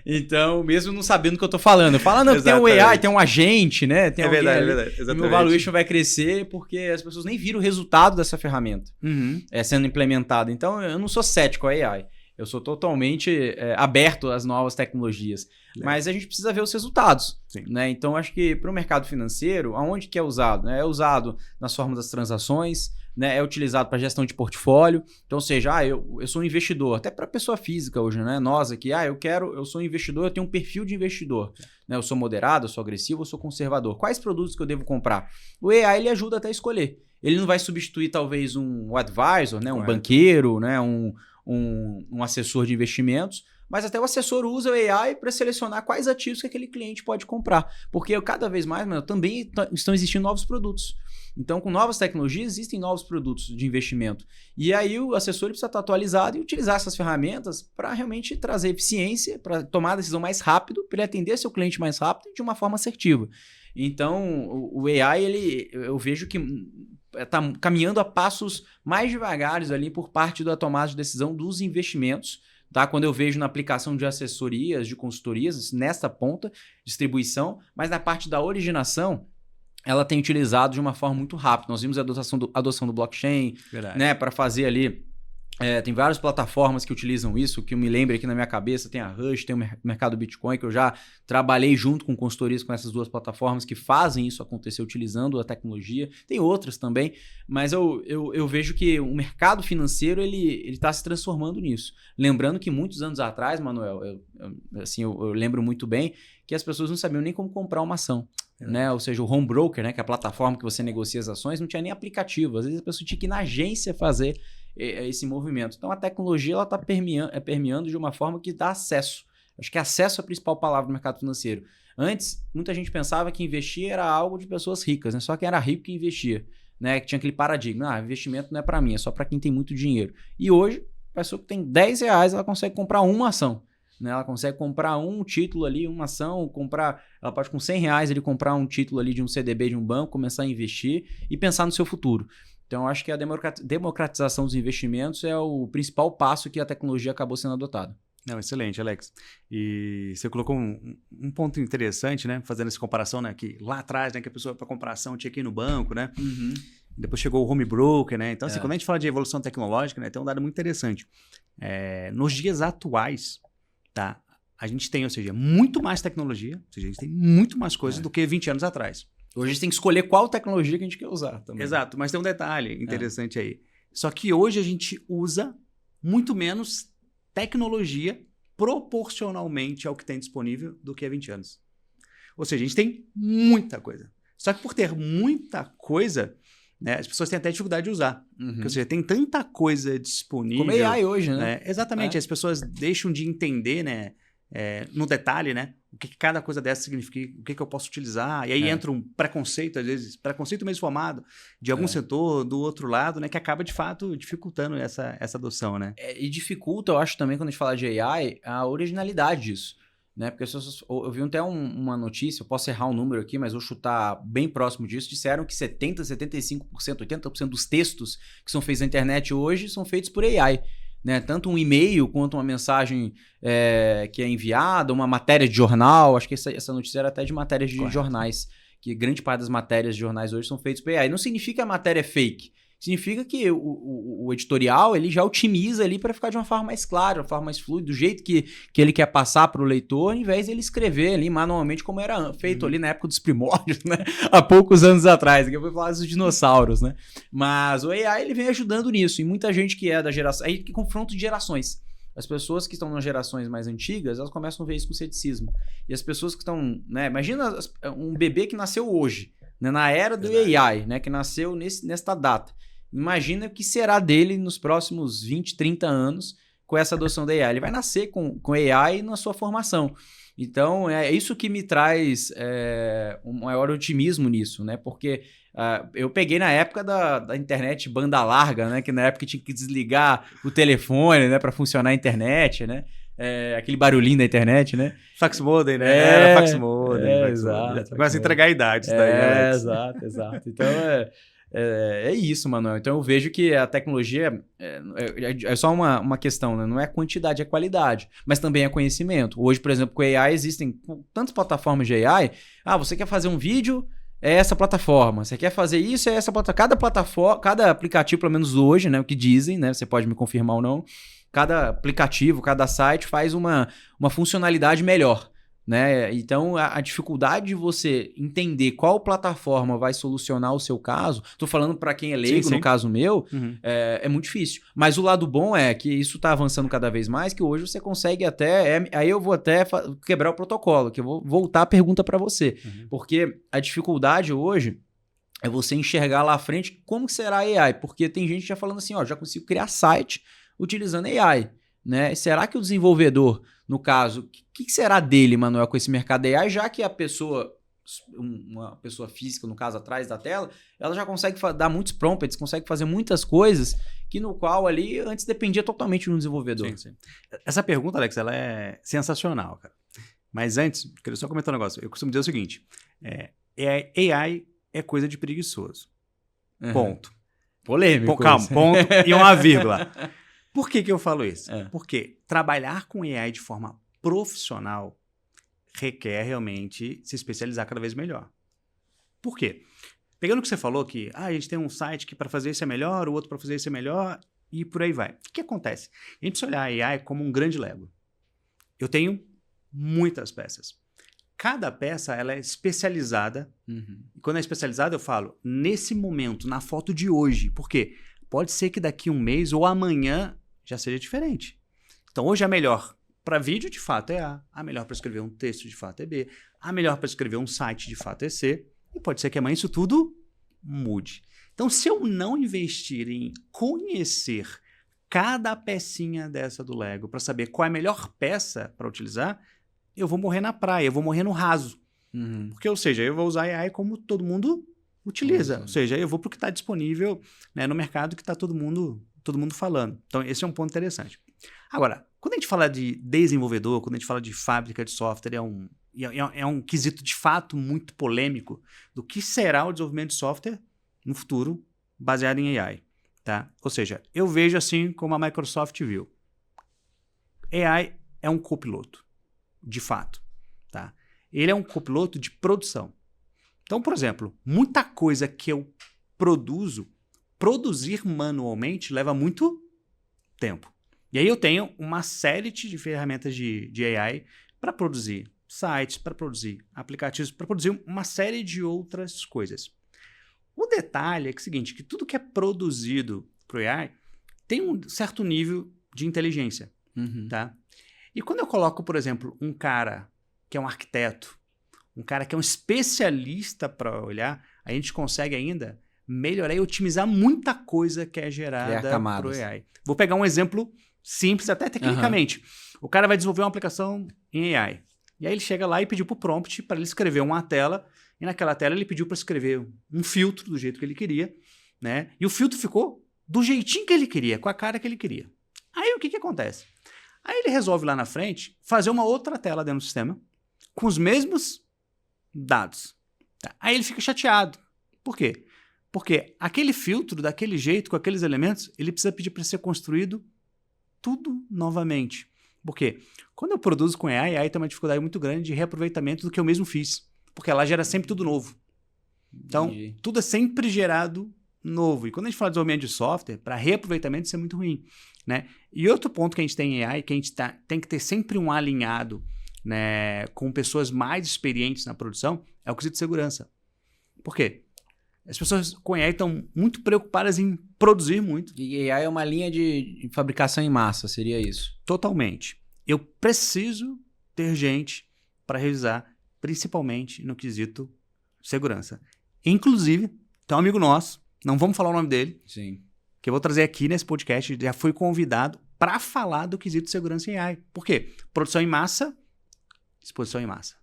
Então, mesmo não sabendo o que eu tô falando, eu falo, não, tem um AI, tem um agente, né? Tem verdade, exatamente. E meu valuation vai crescer porque as pessoas nem viram o resultado dessa ferramenta sendo implementada. Então, eu não sou cético a AI. Eu sou totalmente aberto às novas tecnologias. Mas a gente precisa ver os resultados. Né? Então, acho que para o mercado financeiro, aonde que é usado? Né? É usado nas formas das transações, né? É utilizado para gestão de portfólio. Então, ou seja, eu sou um investidor, até para pessoa física hoje, né? Nós aqui, eu sou um investidor, eu tenho um perfil de investidor. Né? Eu sou moderado, eu sou agressivo, eu sou conservador. Quais produtos que eu devo comprar? O AI ele ajuda até a escolher. Ele não vai substituir, talvez, um advisor, né? Um banqueiro, né? Um assessor de investimentos, mas até o assessor usa o AI para selecionar quais ativos que aquele cliente pode comprar. Porque cada vez mais, também estão existindo novos produtos. Então, com novas tecnologias, existem novos produtos de investimento. E aí o assessor precisa estar atualizado e utilizar essas ferramentas para realmente trazer eficiência, para tomar a decisão mais rápido, para ele atender seu cliente mais rápido e de uma forma assertiva. Então, o AI, eu vejo que está caminhando a passos mais devagares ali por parte da tomada de decisão dos investimentos. Tá? Quando eu vejo na aplicação de assessorias, de consultorias, nessa ponta, distribuição, mas na parte da originação, ela tem utilizado de uma forma muito rápida. Nós vimos a adoção do blockchain, né, para fazer ali. Tem várias plataformas que utilizam isso, que eu me lembro aqui na minha cabeça, tem a Rush, tem o mercado Bitcoin, que eu já trabalhei junto com consultorias com essas duas plataformas que fazem isso acontecer utilizando a tecnologia. Tem outras também, mas eu vejo que o mercado financeiro ele está se transformando nisso. Lembrando que muitos anos atrás, Manuel, eu lembro muito bem que as pessoas não sabiam nem como comprar uma ação. Né? Ou seja, o home broker, né, que é a plataforma que você negocia as ações, não tinha nem aplicativo. Às vezes a pessoa tinha que ir na agência fazer esse movimento. Então a tecnologia ela está permeando de uma forma que dá acesso. Acho que acesso é a principal palavra do mercado financeiro. Antes, muita gente pensava que investir era algo de pessoas ricas, né? Só quem era rico que investia, né? Que tinha aquele paradigma, investimento não é para mim, é só para quem tem muito dinheiro. E hoje, a pessoa que tem R$10, ela consegue comprar uma ação. Né? Ela consegue comprar um título ali, uma ação, ela pode com R$100 ele comprar um título ali de um CDB de um banco, começar a investir e pensar no seu futuro. Então, eu acho que a democratização dos investimentos é o principal passo que a tecnologia acabou sendo adotada. Não, excelente, Alex. E você colocou um ponto interessante, né? Fazendo essa comparação, né? Que lá atrás, né? Que a pessoa para comprar ação tinha que ir no banco, né? Uhum. Depois chegou o home broker, né? Então, assim, quando a gente fala de evolução tecnológica, né? Tem um dado muito interessante. Nos dias atuais, tá? A gente tem, ou seja, muito mais tecnologia, ou seja, a gente tem muito mais coisas do que 20 anos atrás. Hoje a gente tem que escolher qual tecnologia que a gente quer usar também. Exato, mas tem um detalhe interessante aí. Só que hoje a gente usa muito menos tecnologia proporcionalmente ao que tem disponível do que há 20 anos. Ou seja, a gente tem muita coisa. Só que por ter muita coisa, né, as pessoas têm até dificuldade de usar. Uhum. Porque, ou seja, tem tanta coisa disponível. Como AI hoje, né? Exatamente. As pessoas deixam de entender, né, no detalhe, né, o que cada coisa dessa significa, o que eu posso utilizar. E aí entra um preconceito, às vezes, preconceito mesmo formado de algum setor do outro lado, né, que acaba, de fato, dificultando essa adoção, né? E dificulta, eu acho também, quando a gente fala de AI, a originalidade disso. Né? Porque eu vi até uma notícia, eu posso errar um número aqui, mas vou chutar bem próximo disso, disseram que 70%, 75%, 80% dos textos que são feitos na internet hoje são feitos por AI. Né? Tanto um e-mail quanto uma mensagem que é enviada, uma matéria de jornal, acho que essa notícia era até de matérias de jornais, que grande parte das matérias de jornais hoje são feitas por AI. Não significa que a matéria é fake, significa que o editorial ele já otimiza ali para ficar de uma forma mais clara, uma forma mais fluida, do jeito que ele quer passar para o leitor, ao invés de ele escrever ali manualmente como era feito ali na época dos primórdios, né? Há poucos anos atrás, que eu vou falar dos dinossauros, né? Mas o AI ele vem ajudando nisso, e muita gente que é da geração, aí que confronto de gerações. As pessoas que estão nas gerações mais antigas, elas começam a ver isso com ceticismo. E as pessoas que estão, né? Imagina um bebê que nasceu hoje, né? Na era do AI, né? Que nasceu nesta data. Imagina o que será dele nos próximos 20, 30 anos com essa adoção da AI. Ele vai nascer com AI na sua formação. Então, é isso que me traz um maior otimismo nisso, né? Porque eu peguei na época da internet banda larga, né? Que na época tinha que desligar o telefone, né? Para funcionar a internet, né? Aquele barulhinho da internet, né? Fax modem, né? Era fax modem. Exato. Começa a entregar a idade isso daí, né? Exato. Então, é isso, Manuel. Então eu vejo que a tecnologia é só uma questão, né? Não é quantidade, é qualidade, mas também é conhecimento. Hoje, por exemplo, com AI existem tantas plataformas de AI. Você quer fazer um vídeo, é essa plataforma. Você quer fazer isso, é essa plataforma. Cada plataforma, cada aplicativo, pelo menos hoje, né? O que dizem, né? Você pode me confirmar ou não. Cada aplicativo, cada site faz uma funcionalidade melhor. Né? Então, a dificuldade de você entender qual plataforma vai solucionar o seu caso, estou falando para quem é leigo, no caso meu, é muito difícil. Mas o lado bom é que isso está avançando cada vez mais, que hoje você consegue aí eu vou até quebrar o protocolo, que eu vou voltar a pergunta para você. Porque a dificuldade hoje é você enxergar lá à frente como será a AI. Porque tem gente já falando assim, já consigo criar site utilizando AI. Né? Será que o desenvolvedor, no caso, o que será dele, Manuel, com esse mercado AI, já que a pessoa, uma pessoa física, no caso, atrás da tela, ela já consegue dar muitos prompts, consegue fazer muitas coisas que no qual ali antes dependia totalmente de um desenvolvedor. Sim. Essa pergunta, Alex, ela é sensacional, cara. Mas antes, queria só comentar um negócio. Eu costumo dizer o seguinte, AI é coisa de preguiçoso. Ponto. Polêmico. Calma, ponto e uma vírgula. Por que eu falo isso? É. Porque trabalhar com AI de forma profissional requer realmente se especializar cada vez melhor. Por quê? Pegando o que você falou, que a gente tem um site que para fazer isso é melhor, o outro para fazer isso é melhor, e por aí vai. O que acontece? A gente precisa olhar a AI como um grande Lego. Eu tenho muitas peças. Cada peça ela é especializada. E quando é especializada, eu falo nesse momento, na foto de hoje. Por quê? Pode ser que daqui um mês ou amanhã já seja diferente. Então, hoje a melhor para vídeo, de fato, é A. A melhor para escrever um texto, de fato, é B. A melhor para escrever um site, de fato, é C. E pode ser que amanhã isso tudo mude. Então, se eu não investir em conhecer cada pecinha dessa do Lego para saber qual é a melhor peça para utilizar, eu vou morrer na praia, eu vou morrer no raso. Porque, ou seja, eu vou usar AI como todo mundo utiliza. Ou seja, eu vou para o que está disponível, né, no mercado que está todo mundo falando. Então, esse é um ponto interessante. Agora, quando a gente fala de desenvolvedor, quando a gente fala de fábrica de software, é um quesito de fato muito polêmico do que será o desenvolvimento de software no futuro baseado em AI. Tá? Ou seja, eu vejo assim como a Microsoft viu. AI é um copiloto, de fato. Tá? Ele é um copiloto de produção. Então, por exemplo, muita coisa que eu produzir manualmente leva muito tempo. E aí eu tenho uma série de ferramentas de AI para produzir sites, para produzir aplicativos, para produzir uma série de outras coisas. O detalhe é que é o seguinte, que tudo que é produzido por AI tem um certo nível de inteligência. Tá? E quando eu coloco, por exemplo, um cara que é um arquiteto, um cara que é um especialista para olhar, a gente consegue ainda melhorar e otimizar muita coisa que é gerada por AI. Vou pegar um exemplo simples, até tecnicamente. O cara vai desenvolver uma aplicação em AI. E aí ele chega lá e pediu para o prompt para ele escrever uma tela. E naquela tela ele pediu para escrever um filtro do jeito que ele queria. Né? E o filtro ficou do jeitinho que ele queria, com a cara que ele queria. Aí o que acontece? Aí ele resolve lá na frente fazer uma outra tela dentro do sistema com os mesmos dados. Tá? Aí ele fica chateado. Por quê? Porque aquele filtro, daquele jeito, com aqueles elementos, ele precisa pedir para ser construído tudo novamente. Por quê? Quando eu produzo com AI tem uma dificuldade muito grande de reaproveitamento do que eu mesmo fiz. Porque ela gera sempre tudo novo. Então, tudo é sempre gerado novo. E quando a gente fala de desenvolvimento de software, para reaproveitamento isso é muito ruim. Né? E outro ponto que a gente tem em AI, que a gente tem que ter sempre um alinhado, né, com pessoas mais experientes na produção, é o quesito de segurança. Por quê? As pessoas com AI estão muito preocupadas em produzir muito. E AI é uma linha de fabricação em massa, seria isso? Totalmente. Eu preciso ter gente para revisar, principalmente no quesito segurança. Inclusive, tem um amigo nosso, não vamos falar o nome dele, sim, que eu vou trazer aqui nesse podcast, já foi convidado para falar do quesito segurança em AI. Por quê? Produção em massa, exposição em massa.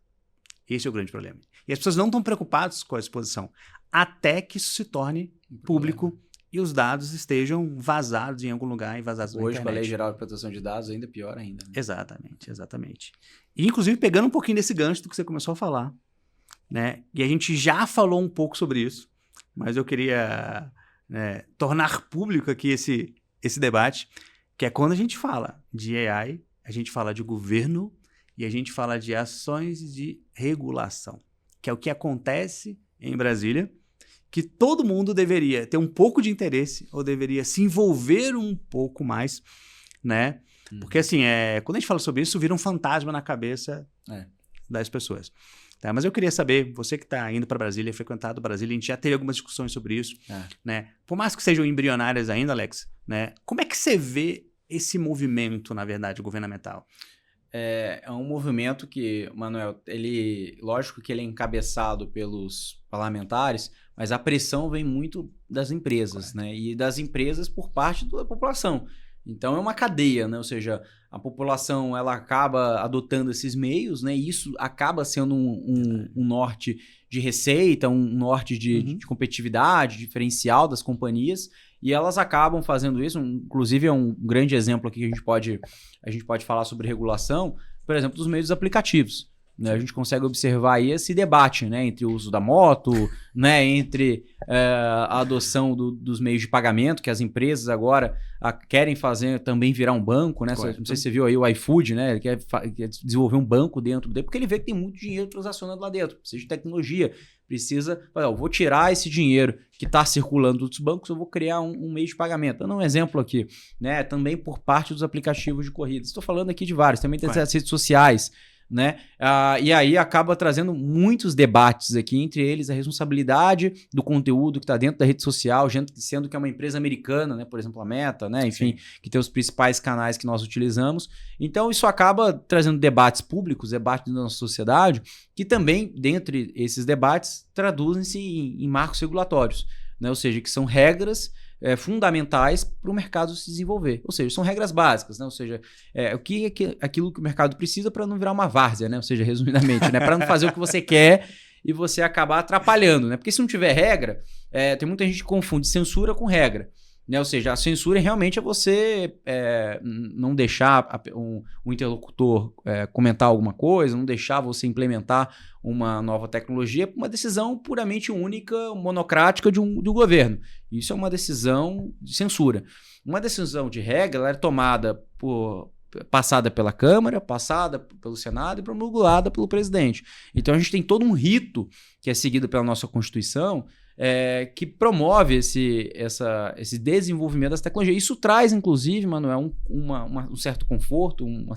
Esse é o grande problema. E as pessoas não estão preocupadas com a exposição, até que isso se torne público e os dados estejam vazados em algum lugar e vazados na internet. Hoje, com a Lei Geral de Proteção de Dados, ainda pior ainda. Né? Exatamente. E, inclusive, pegando um pouquinho desse gancho do que você começou a falar, né? E a gente já falou um pouco sobre isso, mas eu queria tornar público aqui esse debate, que é quando a gente fala de AI, a gente fala de governo e a gente fala de ações de regulação, que é o que acontece em Brasília, que todo mundo deveria ter um pouco de interesse ou deveria se envolver um pouco mais, né? Porque, assim, quando a gente fala sobre isso, vira um fantasma na cabeça das pessoas. Tá? Mas eu queria saber, você que está indo para Brasília, frequentado Brasília, a gente já teve algumas discussões sobre isso, né? Por mais que sejam embrionárias ainda, Alex, né? Como é que você vê esse movimento, na verdade, governamental? É um movimento que, Manuel, lógico que ele é encabeçado pelos parlamentares, mas a pressão vem muito das empresas, né? E das empresas por parte da população. Então é uma cadeia, né? Ou seja, a população ela acaba adotando esses meios, né? E isso acaba sendo um norte de receita, um norte de competitividade, diferencial das companhias, e elas acabam fazendo isso. Inclusive é um grande exemplo aqui que a gente pode falar sobre regulação, por exemplo, dos meios dos aplicativos. né? A gente consegue observar aí esse debate, né, entre o uso da moto, né, entre a adoção dos meios de pagamento, que as empresas agora querem fazer também virar um banco, né? Correto. Não sei se você viu aí o iFood, né? Ele quer desenvolver um banco dentro dele, porque ele vê que tem muito dinheiro transacionando lá dentro, precisa de tecnologia, precisa, eu vou tirar esse dinheiro que está circulando dos bancos, eu vou criar um meio de pagamento. Dando um exemplo aqui, né? Também por parte dos aplicativos de corrida. Estou falando aqui de vários, também tem as redes sociais, né? E aí acaba trazendo muitos debates aqui, entre eles a responsabilidade do conteúdo que está dentro da rede social, sendo que é uma empresa americana, né? Por exemplo, a Meta, né? Enfim, que tem os principais canais que nós utilizamos. Então, isso acaba trazendo debates públicos, debates da nossa sociedade, que também, dentre esses debates, traduzem-se em marcos regulatórios, né? Ou seja, que são regras fundamentais para o mercado se desenvolver. Ou seja, são regras básicas, né? Ou seja, aquilo que o mercado precisa para não virar uma várzea, né? Ou seja, resumidamente, né? Para não fazer o que você quer e você acabar atrapalhando, né? Porque se não tiver regra, tem muita gente que confunde censura com regra, né? Ou seja, a censura realmente é você não deixar o interlocutor comentar alguma coisa, não deixar você implementar uma nova tecnologia, uma decisão puramente única, monocrática do governo. Isso é uma decisão de censura. Uma decisão de regra, ela é tomada passada pela Câmara, passada pelo Senado e promulgada pelo presidente. Então a gente tem todo um rito que é seguido pela nossa Constituição, que promove esse desenvolvimento dessa tecnologia. Isso traz, inclusive, Manuel, um certo conforto, um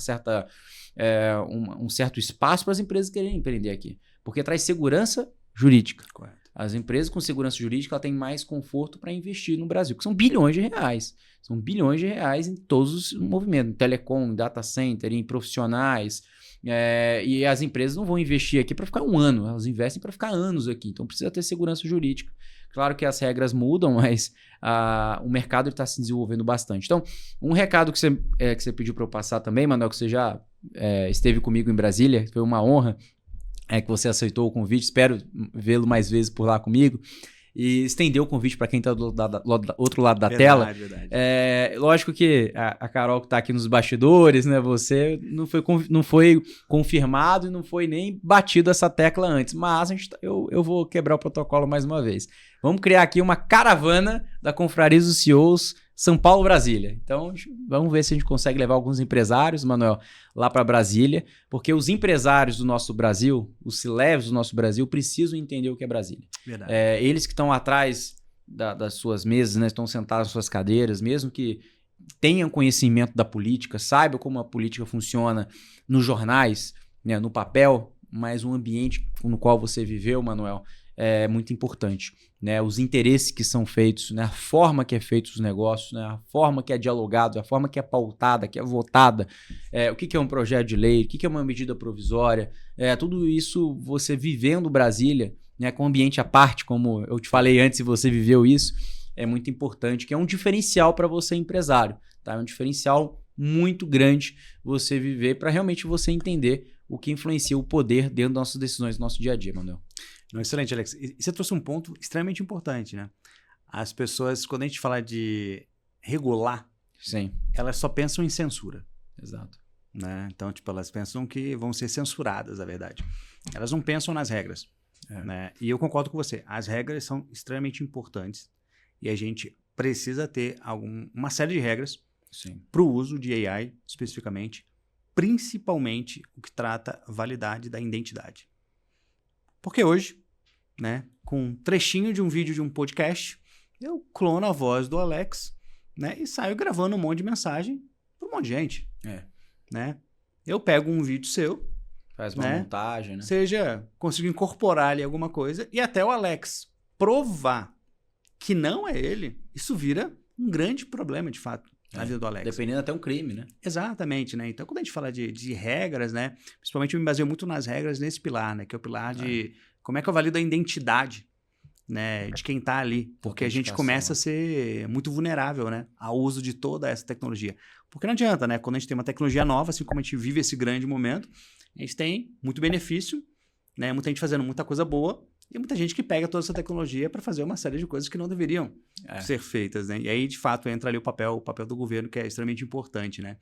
certo espaço para as empresas quererem empreender aqui, porque traz segurança jurídica. Correto. As empresas com segurança jurídica ela têm mais conforto para investir no Brasil, que são bilhões de reais. São bilhões de reais em todos os movimentos, em telecom, em data center, em profissionais. E as empresas não vão investir aqui para ficar um ano, elas investem para ficar anos aqui. Então precisa ter segurança jurídica. Claro que as regras mudam, mas o mercado está se desenvolvendo bastante. Então, um recado que você pediu para eu passar também, Manuel, que você já esteve comigo em Brasília, foi uma honra que você aceitou o convite, espero vê-lo mais vezes por lá comigo. E estender o convite para quem está do outro lado da tela. Verdade. Lógico que a Carol que está aqui nos bastidores, né? Você não foi confirmado e não foi nem batido essa tecla antes. Mas eu vou quebrar o protocolo mais uma vez. Vamos criar aqui uma caravana da Confraria dos CEOs São Paulo-Brasília. Então, vamos ver se a gente consegue levar alguns empresários, Manuel, lá para Brasília, porque os empresários do nosso Brasil, os C-levels do nosso Brasil, precisam entender o que é Brasília. Verdade. Eles que estão atrás das suas mesas, né, estão sentados nas suas cadeiras, mesmo que tenham conhecimento da política, saibam como a política funciona nos jornais, né, no papel, mas um ambiente no qual você viveu, Manuel, é muito importante, né? Os interesses que são feitos, né? A forma que é feito os negócios, né? A forma que é dialogado, a forma que é pautada, que é votada, o que é um projeto de lei, o que é uma medida provisória, tudo isso você vivendo Brasília, né? Com ambiente à parte, como eu te falei antes, e você viveu isso, é muito importante, que é um diferencial para você empresário, tá? É um diferencial muito grande você viver para realmente você entender o que influencia o poder dentro das nossas decisões no nosso dia a dia, Manuel. Não, excelente, Alex. E você trouxe um ponto extremamente importante, né? As pessoas, quando a gente fala de regular, sim, elas só pensam em censura. Exato. Né? Então, elas pensam que vão ser censuradas, na verdade. Elas não pensam nas regras. Né? E eu concordo com você. As regras são extremamente importantes e a gente precisa ter uma série de regras para o uso de AI, especificamente, principalmente o que trata a validade da identidade. Porque hoje, né, com um trechinho de um vídeo de um podcast, eu clono a voz do Alex, né, e saio gravando um monte de mensagem para um monte de gente. Né? Eu pego um vídeo seu, faz uma montagem, né? Seja, consigo incorporar ali alguma coisa e até o Alex provar que não é ele, isso vira um grande problema, de fato, na vida do Alex. Dependendo até um crime, né? Exatamente, né? Então, quando a gente fala de regras, né? Principalmente eu me baseio muito nas regras nesse pilar, né? Que é o pilar de como é que eu valido a identidade, né? De quem tá ali. Porque a gente começa a ser muito vulnerável, né? Ao uso de toda essa tecnologia. Porque não adianta, né? Quando a gente tem uma tecnologia nova, assim como a gente vive esse grande momento, a gente tem muito benefício, né? Muita gente fazendo muita coisa boa E muita gente que pega toda essa tecnologia para fazer uma série de coisas que não deveriam ser feitas, né? E aí, de fato, entra ali o papel do governo, que é extremamente importante, né?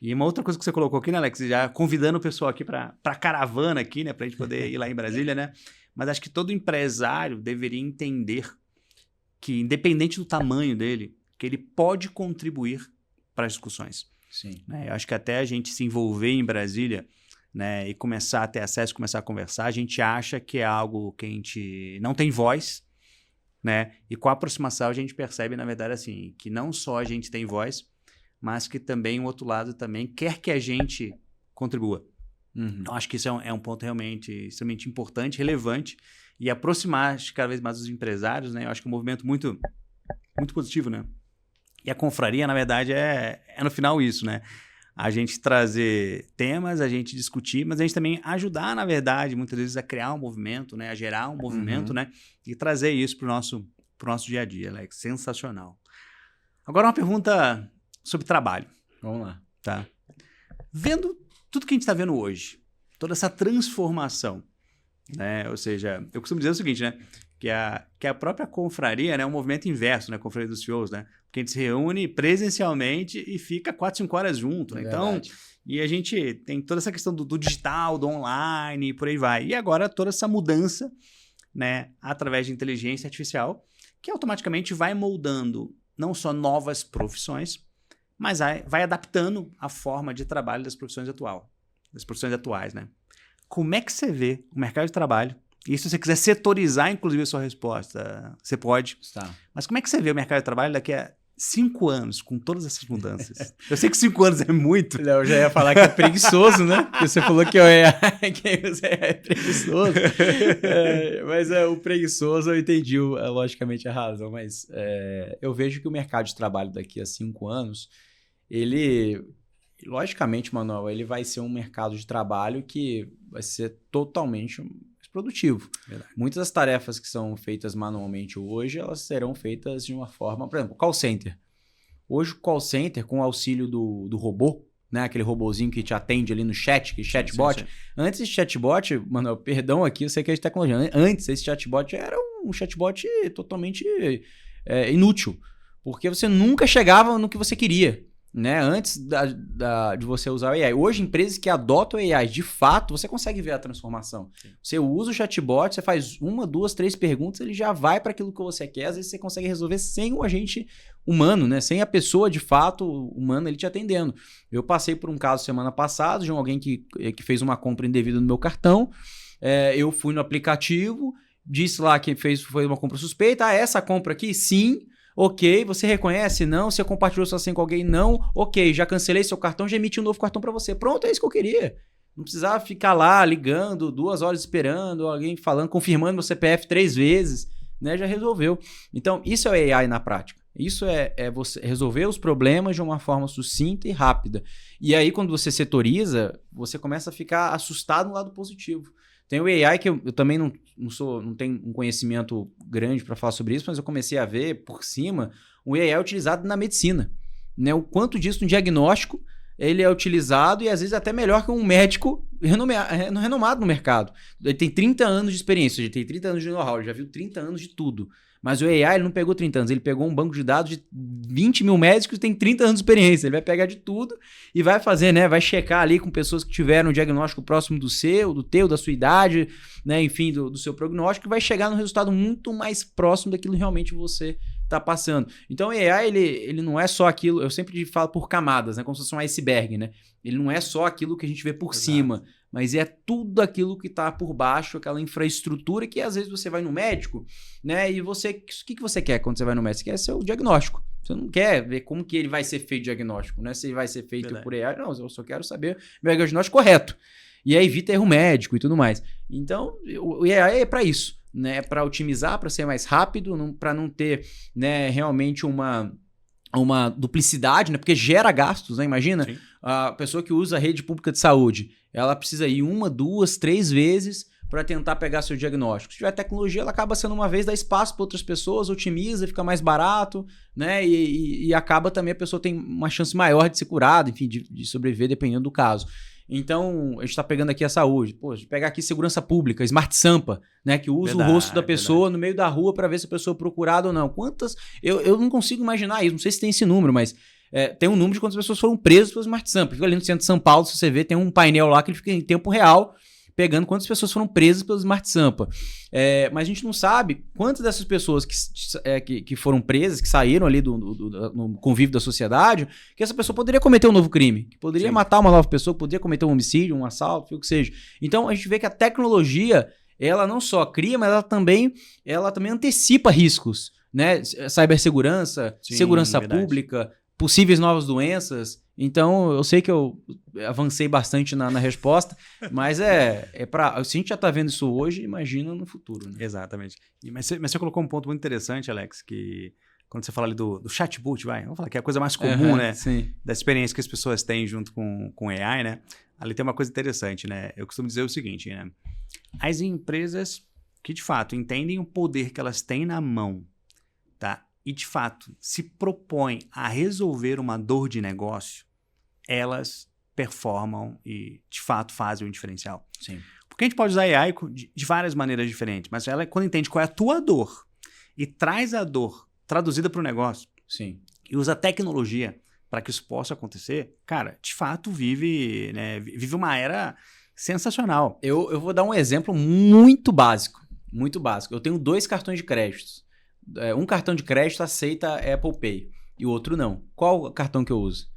E uma outra coisa que você colocou aqui, né, Alex? Já convidando o pessoal aqui para caravana aqui, né? Para a gente poder ir lá em Brasília, né? Mas acho que todo empresário deveria entender que, independente do tamanho dele, que ele pode contribuir para as discussões. Sim. Né? Eu acho que até a gente se envolver em Brasília, né, e começar a ter acesso, começar a conversar, a gente acha que é algo que a gente não tem voz, né? E com a aproximação a gente percebe, na verdade, assim, que não só a gente tem voz, mas que também o outro lado também quer que a gente contribua. Então, acho que isso é um ponto realmente extremamente importante, relevante, e aproximar cada vez mais os empresários, né? Eu acho que é um movimento muito, muito positivo, né? E a confraria, na verdade, é no final isso, né? A gente trazer temas, a gente discutir, mas a gente também ajudar, na verdade, muitas vezes a criar um movimento, né? A gerar um movimento, né? E trazer isso para o nosso dia a dia, Alex. Sensacional. Agora uma pergunta sobre trabalho. Vamos lá. Tá? Vendo tudo que a gente está vendo hoje, toda essa transformação, né? Ou seja, eu costumo dizer o seguinte, né? Que a própria confraria, né, é um movimento inverso, né? A confraria dos CEOs, né? Porque a gente se reúne presencialmente e fica 4, 5 horas junto, né? Então, e a gente tem toda essa questão do digital, do online e por aí vai. E agora toda essa mudança, né, através de inteligência artificial, que automaticamente vai moldando não só novas profissões, mas vai adaptando a forma de trabalho das profissões atuais, né? Como é que você vê o mercado de trabalho? E se você quiser setorizar, inclusive, a sua resposta, você pode. Tá. Mas como é que você vê o mercado de trabalho daqui a 5 anos, com todas essas mudanças? Eu sei que 5 anos é muito. Eu já ia falar que é preguiçoso, né? Porque você falou que você é preguiçoso. Mas o preguiçoso, eu entendi logicamente a razão. Mas eu vejo que o mercado de trabalho daqui a 5 anos, ele... Logicamente, Manuel, ele vai ser um mercado de trabalho que vai ser totalmente produtivo. Verdade. Muitas das tarefas que são feitas manualmente hoje, elas serão feitas de uma forma... Por exemplo, call center. Hoje, o call center, com o auxílio do robô, né, aquele robozinho que te atende ali no chat, que chatbot. Sim. Antes esse chatbot, Manuel, perdão aqui, eu sei que é de tecnologia, né? Antes esse chatbot era um chatbot totalmente inútil, porque você nunca chegava no que você queria. Né? Antes de você usar o AI. Hoje, empresas que adotam o AI, de fato, você consegue ver a transformação. Sim. Você usa o chatbot, você faz 1, 2, 3 perguntas, ele já vai para aquilo que você quer. Às vezes você consegue resolver sem o agente humano, né? Sem a pessoa, de fato, humana, ele te atendendo. Eu passei por um caso semana passada de alguém que fez uma compra indevida no meu cartão. Eu fui no aplicativo, disse lá que foi uma compra suspeita. Essa compra aqui, sim. Ok, você reconhece? Não. Você compartilhou sua senha com alguém? Não. Ok, já cancelei seu cartão, já emiti um novo cartão para você. Pronto, é isso que eu queria. Não precisava ficar lá ligando, 2 horas esperando, alguém falando, confirmando meu CPF 3 vezes, né? Já resolveu. Então, isso é AI na prática. Isso é você resolver os problemas de uma forma sucinta e rápida. E aí, quando você setoriza, você começa a ficar assustado no lado positivo. Tem o AI que eu também não tenho um conhecimento grande para falar sobre isso, mas eu comecei a ver por cima o AI é utilizado na medicina. Né? O quanto disso no diagnóstico ele é utilizado e às vezes até melhor que um médico renomado no mercado. Ele tem 30 anos de experiência, ele tem 30 anos de know-how, ele já viu 30 anos de tudo. Mas o AI ele não pegou 30 anos, ele pegou um banco de dados de 20 mil médicos e tem 30 anos de experiência. Ele vai pegar de tudo e vai fazer, né? Vai checar ali com pessoas que tiveram um diagnóstico próximo do seu, do teu, da sua idade, né? Enfim, do seu prognóstico, e vai chegar no resultado muito mais próximo daquilo que realmente você está passando. Então o AI, ele não é só aquilo, eu sempre falo por camadas, né? Como se fosse um iceberg, né? Ele não é só aquilo que a gente vê por cima, mas é tudo aquilo que está por baixo, aquela infraestrutura que às vezes você vai no médico, né? E você, o que você quer quando você vai no médico? Você quer ser o diagnóstico. Você não quer ver como que ele vai ser feito o diagnóstico, né? Se ele vai ser feito por AI, não, eu só quero saber o meu diagnóstico correto. E aí evita erro médico e tudo mais. Então, o AI é para isso, né? Para otimizar, para ser mais rápido, para não ter, né, realmente uma duplicidade, né? Porque gera gastos, né? Imagina, sim, a pessoa que usa a rede pública de saúde, ela precisa ir 1, 2, 3 vezes para tentar pegar seu diagnóstico. Se tiver tecnologia, ela acaba sendo uma vez, dá espaço para outras pessoas, otimiza, fica mais barato, né? E acaba também, a pessoa tem uma chance maior de ser curada, enfim, de sobreviver, dependendo do caso. Então, a gente está pegando aqui a saúde. Pô, pegar aqui segurança pública, Smart Sampa, né? Que usa o rosto da pessoa no meio da rua para ver se a pessoa é procurada ou não. Quantas... Eu não consigo imaginar isso, não sei se tem esse número, mas tem um número de quantas pessoas foram presas pelo Smart Sampa. Fica ali no centro de São Paulo, se você vê, tem um painel lá que ele fica em tempo real, pegando quantas pessoas foram presas pelo Smart Sampa. Mas a gente não sabe quantas dessas pessoas que foram presas, que saíram ali no convívio da sociedade, que essa pessoa poderia cometer um novo crime, que poderia matar uma nova pessoa, que poderia cometer um homicídio, um assalto, o que seja. Então a gente vê que a tecnologia, ela não só cria, mas ela também antecipa riscos, né? Cibersegurança, segurança pública, possíveis novas doenças. Então, eu sei que eu avancei bastante na resposta, mas se a gente já está vendo isso hoje, imagina no futuro. Né? Exatamente. Mas você colocou um ponto muito interessante, Alex, que quando você fala ali do chatbot, vamos falar que é a coisa mais comum, né? Sim. Da experiência que as pessoas têm junto com AI, né? Ali tem uma coisa interessante, né? Eu costumo dizer o seguinte, né? As empresas que, de fato, entendem o poder que elas têm na mão, tá? E, de fato, se propõem a resolver uma dor de negócio, elas performam e, de fato, fazem um diferencial. Sim. Porque a gente pode usar AI de várias maneiras diferentes, mas ela, quando entende qual é a tua dor e traz a dor traduzida para o negócio, sim, e usa tecnologia para que isso possa acontecer, cara, de fato vive uma era sensacional. Eu vou dar um exemplo muito básico. Muito básico. Eu tenho 2 cartões de crédito. Um cartão de crédito aceita Apple Pay e o outro não. Qual cartão que eu uso?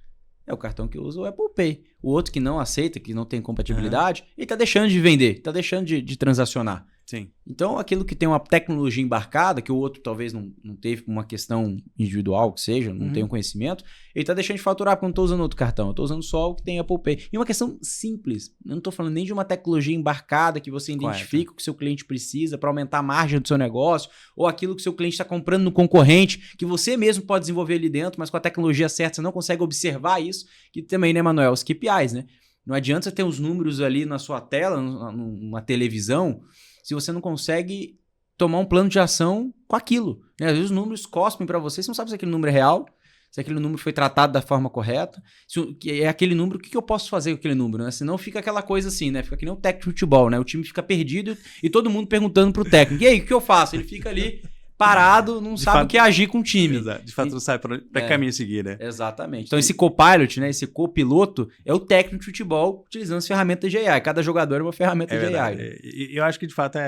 É o cartão que eu uso, o Apple Pay. O outro que não aceita, que não tem compatibilidade, ele está deixando de vender, está deixando de transacionar. Sim. Então, aquilo que tem uma tecnologia embarcada, que o outro talvez não teve uma questão individual, que seja, não tem um conhecimento, ele está deixando de faturar porque eu não estou usando outro cartão, eu estou usando só o que tem Apple Pay. E uma questão simples, eu não estou falando nem de uma tecnologia embarcada que você identifica o que o seu cliente precisa para aumentar a margem do seu negócio, ou aquilo que o seu cliente está comprando no concorrente, que você mesmo pode desenvolver ali dentro, mas com a tecnologia certa você não consegue observar isso, que também, né, Manuel, os KPIs, né? Não adianta você ter os números ali na sua tela, numa televisão, se você não consegue tomar um plano de ação com aquilo. Né? Às vezes os números cospem para você, você não sabe se aquele número é real, se aquele número foi tratado da forma correta, se é aquele número, o que eu posso fazer com aquele número? Né? Senão fica aquela coisa assim, né? Fica que nem um técnico de futebol, né? O time fica perdido e todo mundo perguntando pro técnico, e aí, o que eu faço? Ele fica ali parado, não sabe o que agir com o time. Exato. De fato, não sabe para que caminho seguir, né? Exatamente. Então, esse copilot, né, esse copiloto, é o técnico de futebol utilizando as ferramentas de AI. Cada jogador é uma ferramenta de AI. Eu acho que, de fato,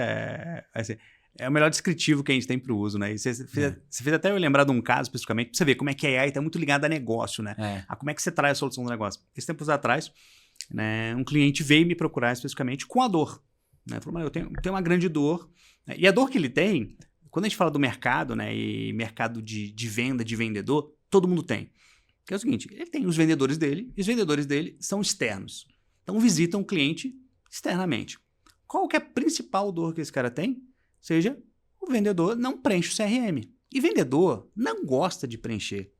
assim, é o melhor descritivo que a gente tem para o uso, né? E você fez até eu lembrar de um caso, especificamente, para você ver como é que a AI está muito ligada a negócio, né? A como é que você traz a solução do negócio. Esses tempos atrás, né, um cliente veio me procurar especificamente com a dor. Né? Falou, eu tenho uma grande dor. Né? E a dor que ele tem... Quando a gente fala do mercado, né, e mercado de venda, de vendedor, todo mundo tem. Que é o seguinte, ele tem os vendedores dele, e os vendedores dele são externos. Então, visitam o cliente externamente. Qual que é a principal dor que esse cara tem? Seja, o vendedor não preenche o CRM. E vendedor não gosta de preencher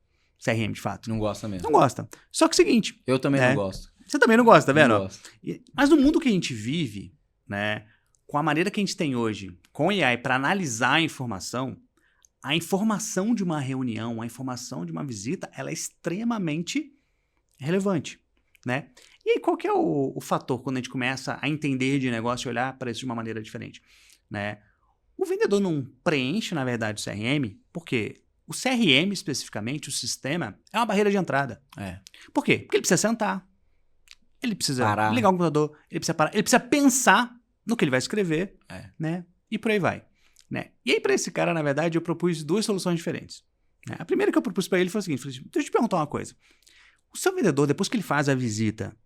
CRM, de fato. Não gosta mesmo. Não gosta. Só que é o seguinte... Eu também não gosto. Você também não gosta, tá vendo? Não gosto. Mas no mundo que a gente vive, né... Com a maneira que a gente tem hoje, com AI, para analisar a informação de uma reunião, a informação de uma visita, ela é extremamente relevante, né? E aí, qual que é o fator quando a gente começa a entender de negócio e olhar para isso de uma maneira diferente, né? O vendedor não preenche, na verdade, o CRM, porque o CRM, especificamente, o sistema, é uma barreira de entrada. Por quê? Porque ele precisa sentar, ele precisa ligar o computador, ele precisa parar, ele precisa pensar no que ele vai escrever, né? E por aí vai. Né? E aí, para esse cara, na verdade, eu propus 2 soluções diferentes. Né? A primeira que eu propus para ele foi o seguinte: deixa eu te perguntar uma coisa. O seu vendedor, depois que ele faz a visita,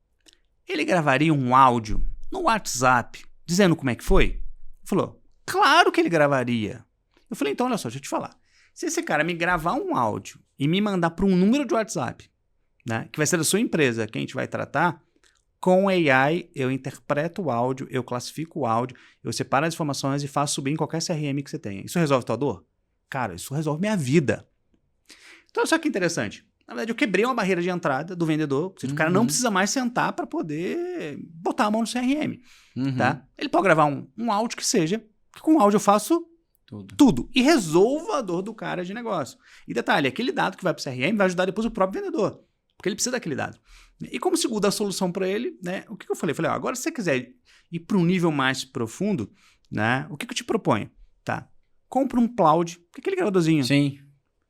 ele gravaria um áudio no WhatsApp dizendo como é que foi? Ele falou, claro que ele gravaria. Eu falei, então, olha só, deixa eu te falar. Se esse cara me gravar um áudio e me mandar para um número de WhatsApp, né, que vai ser da sua empresa, que a gente vai tratar, com AI, eu interpreto o áudio, eu classifico o áudio, eu separo as informações e faço subir em qualquer CRM que você tenha. Isso resolve tua dor? Cara, isso resolve minha vida. Então, só que interessante. Na verdade, eu quebrei uma barreira de entrada do vendedor. O cara não precisa mais sentar para poder botar a mão no CRM. Tá? Ele pode gravar um áudio que seja, que com o áudio eu faço tudo. E resolva a dor do cara de negócio. E detalhe, aquele dado que vai para o CRM vai ajudar depois o próprio vendedor. Porque ele precisa daquele dado. E como segunda solução para ele, né, o que eu falei? Eu falei, agora se você quiser ir para um nível mais profundo, né, o que eu te proponho? Tá? Compra um cloud, aquele gravadorzinho. Sim.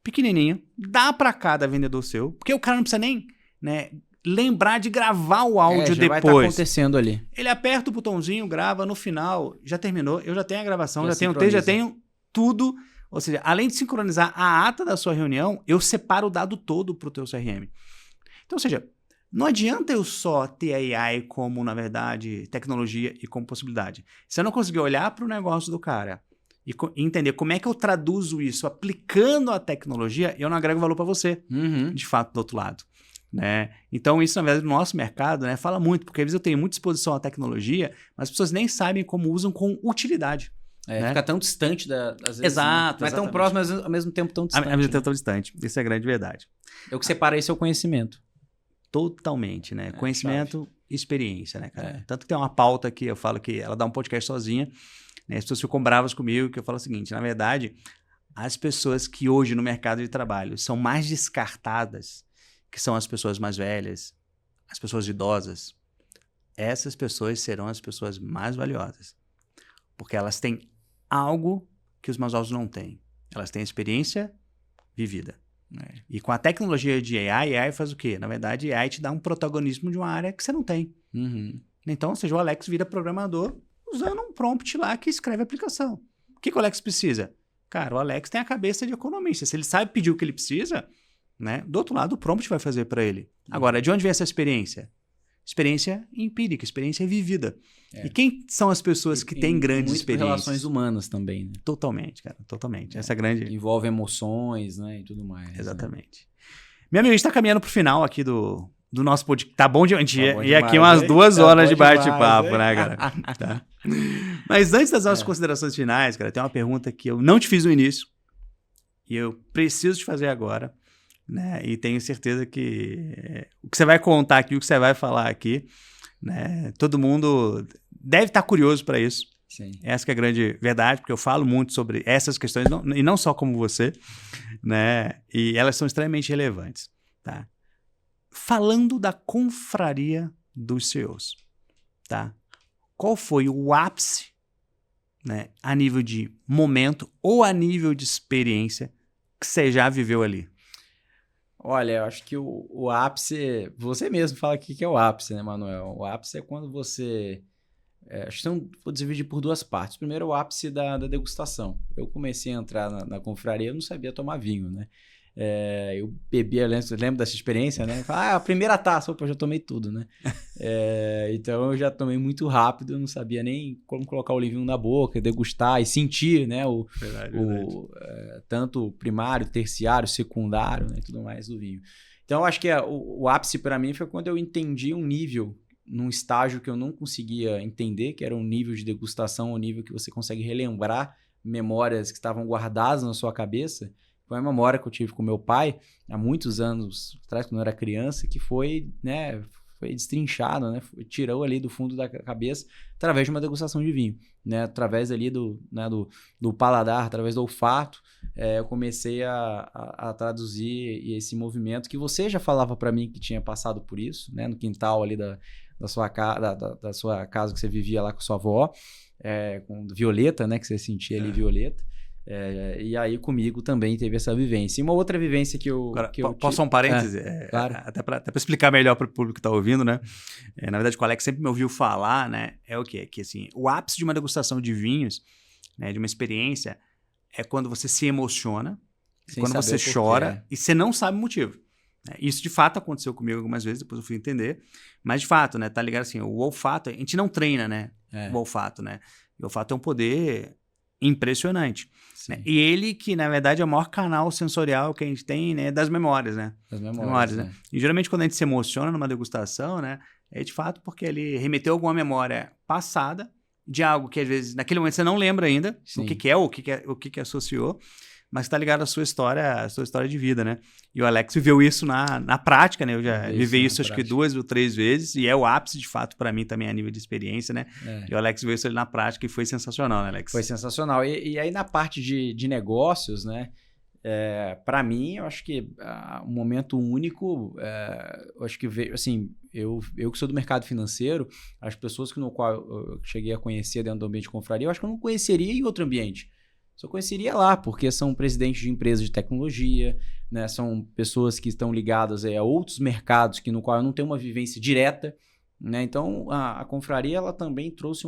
Pequenininho, dá para cada vendedor seu, porque o cara não precisa nem, né, lembrar de gravar o áudio já depois. Vai estar acontecendo ali. Ele aperta o botãozinho, grava, no final, já terminou, eu já tenho a grgravação, já tenho o sincroniza. texto, já tenho tudo. Ou seja, além de sincronizar a ata da sua reunião, eu separo o dado todo para o teu CRM. Então, ou seja, não adianta eu só ter a AI como, na verdade, tecnologia e como possibilidade. Se eu não conseguir olhar para o negócio do cara e entender como é que eu traduzo isso aplicando a tecnologia, eu não agrego valor para você, de fato, do outro lado. Né? Então, isso, na verdade, no nosso mercado, né, fala muito, porque às vezes eu tenho muita exposição à tecnologia, mas as pessoas nem sabem como usam com utilidade. Né? Fica tão distante, às vezes. Exato. Não é tão próximo, mas ao mesmo tempo tão distante. Ao mesmo tempo tão distante. Isso é a grande verdade. O que separa isso é o conhecimento. Totalmente, né? Conhecimento e experiência, né, cara? Tanto que tem uma pauta que eu falo que ela dá um podcast sozinha, né? As pessoas ficam bravas comigo, que eu falo o seguinte, na verdade, as pessoas que hoje no mercado de trabalho são mais descartadas, que são as pessoas mais velhas, as pessoas idosas, essas pessoas serão as pessoas mais valiosas. Porque elas têm algo que os mais novos não têm. Elas têm experiência vivida. E com a tecnologia de AI faz o quê? Na verdade, AI te dá um protagonismo de uma área que você não tem. Então, ou seja, o Alex vira programador usando um prompt lá que escreve a aplicação. O que o Alex precisa? Cara, o Alex tem a cabeça de economista. Se ele sabe pedir o que ele precisa, né, do outro lado, o prompt vai fazer para ele. Agora, de onde vem essa experiência? Experiência empírica, experiência vivida. E quem são as pessoas que têm grandes experiências? Relações humanas também, né? Totalmente, cara, totalmente. Essa grande... Envolve emoções, né, e tudo mais. Exatamente. Né? Meu amigo, a gente tá caminhando pro final aqui do nosso podcast. Tá bom de... A gente ia aqui demais, umas 2 horas de bate-papo, demais, né, cara? Tá. Mas antes das nossas considerações finais, cara, tem uma pergunta que eu não te fiz no início e eu preciso te fazer agora, né? E tenho certeza que o que você vai contar aqui, o que você vai falar aqui, né? Todo mundo deve estar curioso para isso. Sim. Essa que é a grande verdade, porque eu falo muito sobre essas questões, e não só como você, né? E elas são extremamente relevantes, tá? Falando da confraria dos CEOs, tá? Qual foi o ápice, né, a nível de momento ou a nível de experiência que você já viveu ali? Olha, eu acho que o ápice... Você mesmo fala aqui que é o ápice, né, Manuel? O ápice é quando você... acho que vou dividir por 2 partes. Primeiro, o ápice da degustação. Eu comecei a entrar na confraria, eu não sabia tomar vinho, né? Eu bebia, lembro dessa experiência, né? A primeira taça, opa, eu já tomei tudo, né? Então eu já tomei muito rápido, eu não sabia nem como colocar o livrinho na boca, degustar e sentir, né? Verdade. Tanto o primário, terciário, secundário, né? E tudo mais do vinho. Então eu acho que o ápice para mim foi quando eu entendi um nível, num estágio que eu não conseguia entender, que era um nível de degustação, um nível que você consegue relembrar memórias que estavam guardadas na sua cabeça. Foi uma memória que eu tive com meu pai há muitos anos atrás, quando eu era criança, que foi, né, foi destrinchado, né, tirou ali do fundo da cabeça através de uma degustação de vinho, né, através ali do paladar, através do olfato, eu comecei a traduzir esse movimento que você já falava para mim que tinha passado por isso, né, no quintal ali da sua casa que você vivia lá com sua avó, com Violeta, né, que você sentia ali Violeta. E aí comigo também teve essa vivência. E uma outra vivência que eu... Agora, posso só um parêntese? Claro. Até para explicar melhor para o público que está ouvindo, né? Na verdade, o Alex sempre me ouviu falar, né? É o quê? Que assim, o ápice de uma degustação de vinhos, né, de uma experiência, é quando você se emociona, quando você chora e você não sabe o motivo. Isso de fato aconteceu comigo algumas vezes, depois eu fui entender. Mas de fato, né? Tá ligado assim, o olfato, a gente não treina, né? O olfato, né? E o olfato é um poder impressionante. Né? E ele que, na verdade, é o maior canal sensorial que a gente tem, né, das memórias, né? Das memórias, né? E geralmente quando a gente se emociona numa degustação, né, é de fato porque ele remeteu alguma memória passada de algo que às vezes naquele momento você não lembra ainda o que é, o que associou, mas está ligado à sua história de vida, né? E o Alex viveu isso na prática, né? Eu já vivi isso acho que 2 ou 3 vezes e é o ápice, de fato, para mim também a nível de experiência, né? E o Alex viveu isso ali na prática e foi sensacional, né, Alex? Foi sensacional. E aí na parte de negócios, né? Para mim, eu acho que um momento único, eu acho que assim, eu que sou do mercado financeiro, as pessoas no qual eu cheguei a conhecer dentro do ambiente de confraria, eu acho que eu não conheceria em outro ambiente. Só conheceria lá, porque são presidentes de empresas de tecnologia, né? São pessoas que estão ligadas a outros mercados no qual eu não tenho uma vivência direta, né? Então, a confraria ela também trouxe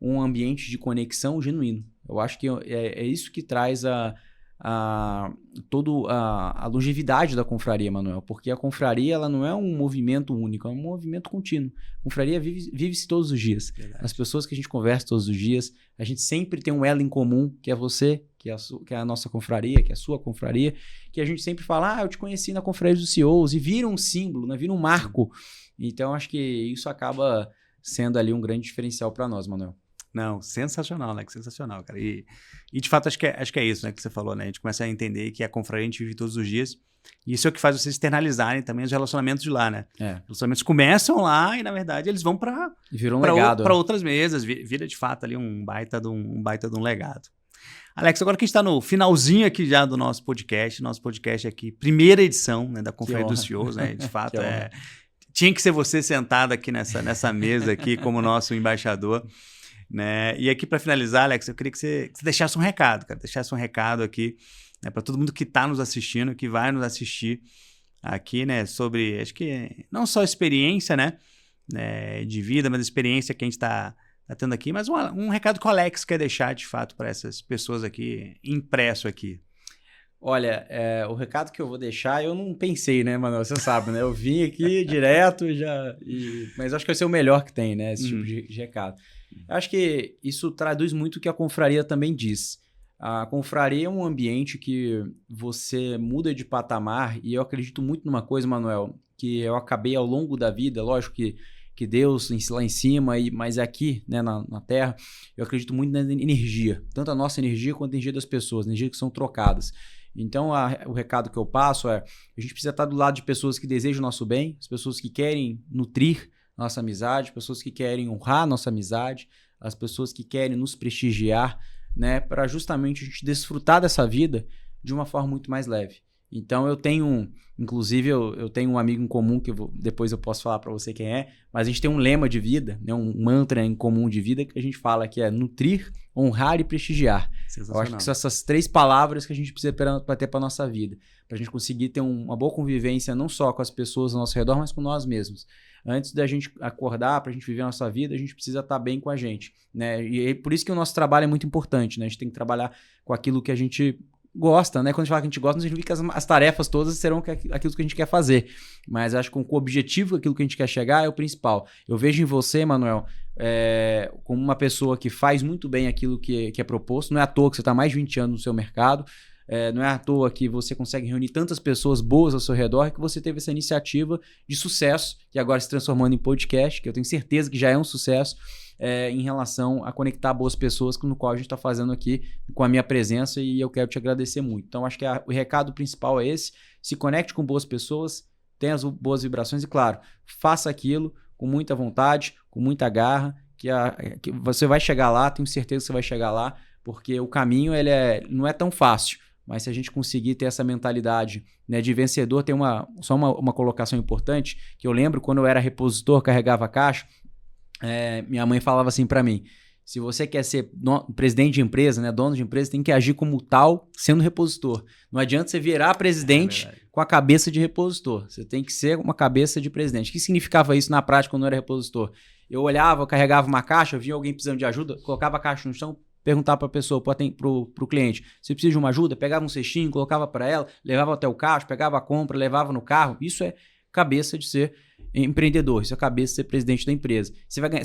um ambiente de conexão genuíno. Eu acho que é isso que traz toda a longevidade da confraria, Manuel, porque a confraria ela não é um movimento único, é um movimento contínuo. A confraria vive-se todos os dias. Verdade. As pessoas que a gente conversa todos os dias, a gente sempre tem um elo em comum, que é você, que é a nossa confraria, que é a sua confraria, que a gente sempre fala, eu te conheci na confraria dos CEOs, e vira um símbolo, né? Vira um marco. Então, acho que isso acaba sendo ali um grande diferencial para nós, Manuel. Não, sensacional, né? Sensacional, cara. E de fato, acho que é isso, né? Que você falou, né? A gente começa a entender que a confraria a gente vive todos os dias. E isso é o que faz vocês externalizarem também os relacionamentos de lá, né? Os relacionamentos começam lá e, na verdade, eles vão para outras mesas. Vira, de fato, ali um baita de um legado. Alex, agora que a gente está no finalzinho aqui já do nosso podcast aqui, primeira edição, né, da Confraria dos CEOs, né? De fato, tinha que ser você sentado aqui nessa mesa aqui como nosso embaixador. Né? E aqui para finalizar, Alex, eu queria que você deixasse um recado, cara, aqui, né, para todo mundo que está nos assistindo, que vai nos assistir aqui, né, sobre, acho que não só experiência, né, de vida, mas a experiência que a gente está tendo aqui, mas um recado que o Alex quer deixar, de fato, para essas pessoas aqui, impresso aqui. Olha, o recado que eu vou deixar, eu não pensei, né, Manuel? Você sabe, né? Eu vim aqui direto mas acho que vai ser o melhor que tem, né? Esse tipo de recado. Eu acho que isso traduz muito o que a confraria também diz. A confraria é um ambiente que você muda de patamar e eu acredito muito numa coisa, Manuel, que eu acabei ao longo da vida, lógico que Deus lá em cima, mas aqui, né, na Terra, eu acredito muito na energia. Tanto a nossa energia quanto a energia das pessoas, energia que são trocadas. Então, o recado que eu passo a gente precisa estar do lado de pessoas que desejam o nosso bem, as pessoas que querem nutrir nossa amizade, pessoas que querem honrar nossa amizade, as pessoas que querem nos prestigiar, né, para justamente a gente desfrutar dessa vida de uma forma muito mais leve. Então, eu tenho um amigo em comum, que depois eu posso falar para você quem é, mas a gente tem um lema de vida, né, um mantra em comum de vida que a gente fala que é nutrir, honrar e prestigiar. Eu acho que são essas 3 palavras que a gente precisa para ter para a nossa vida, para a gente conseguir ter uma boa convivência não só com as pessoas ao nosso redor, mas com nós mesmos. Antes da gente acordar, para a gente viver a nossa vida, a gente precisa estar bem com a gente, né? E é por isso que o nosso trabalho é muito importante, né? A gente tem que trabalhar com aquilo que a gente gosta, né? Quando a gente fala que a gente gosta, não significa que as tarefas todas serão aquilo que a gente quer fazer. Mas acho que o objetivo, aquilo que a gente quer chegar é o principal. Eu vejo em você, Manuel, como uma pessoa que faz muito bem aquilo que é proposto. Não é à toa que você está mais de 20 anos no seu mercado. Não é à toa que você consegue reunir tantas pessoas boas ao seu redor e que você teve essa iniciativa de sucesso, que agora se transformando em podcast, que eu tenho certeza que já é um sucesso, em relação a conectar boas pessoas, no qual a gente está fazendo aqui com a minha presença, e eu quero te agradecer muito. Então, acho que o recado principal é esse: se conecte com boas pessoas, tenha as boas vibrações e, claro, faça aquilo com muita vontade, com muita garra, que você vai chegar lá, tenho certeza que você vai chegar lá, porque o caminho não é tão fácil. Mas se a gente conseguir ter essa mentalidade, né, de vencedor, tem só uma colocação importante, que eu lembro quando eu era repositor, carregava caixa, minha mãe falava assim para mim: se você quer ser presidente de empresa, né, dono de empresa, tem que agir como tal sendo repositor. Não adianta você virar presidente com a cabeça de repositor. Você tem que ser uma cabeça de presidente. O que significava isso na prática quando eu era repositor? Eu olhava, eu carregava uma caixa, eu via alguém precisando de ajuda, colocava a caixa no chão, perguntava para a pessoa, pro cliente: você precisa de uma ajuda? Pegava um cestinho, colocava para ela, levava até o caixa, pegava a compra, levava no carro. Isso é cabeça de ser empreendedor, isso é cabeça de ser presidente da empresa.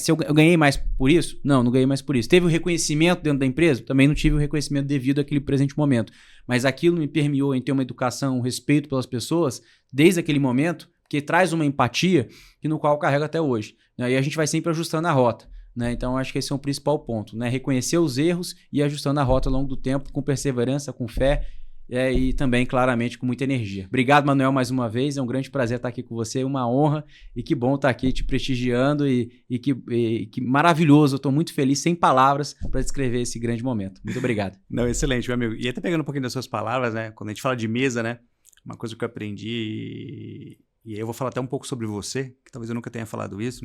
Eu ganhei mais por isso? Não ganhei mais por isso. Teve o reconhecimento dentro da empresa? Também não tive o reconhecimento devido àquele presente momento. Mas aquilo me permeou em ter uma educação, um respeito pelas pessoas, desde aquele momento, que traz uma empatia no qual eu carrego até hoje. E a gente vai sempre ajustando a rota. Né? Então, acho que esse é um principal ponto, né? Reconhecer os erros e ir ajustando a rota ao longo do tempo, com perseverança, com fé e também, claramente, com muita energia. Obrigado, Manuel, mais uma vez. É um grande prazer estar aqui com você, uma honra e que bom estar aqui te prestigiando e que maravilhoso. Eu estou muito feliz, sem palavras, para descrever esse grande momento. Muito obrigado. Não, excelente, meu amigo. E até pegando um pouquinho das suas palavras, né? Quando a gente fala de mesa, né? Uma coisa que eu aprendi, e aí eu vou falar até um pouco sobre você, que talvez eu nunca tenha falado isso,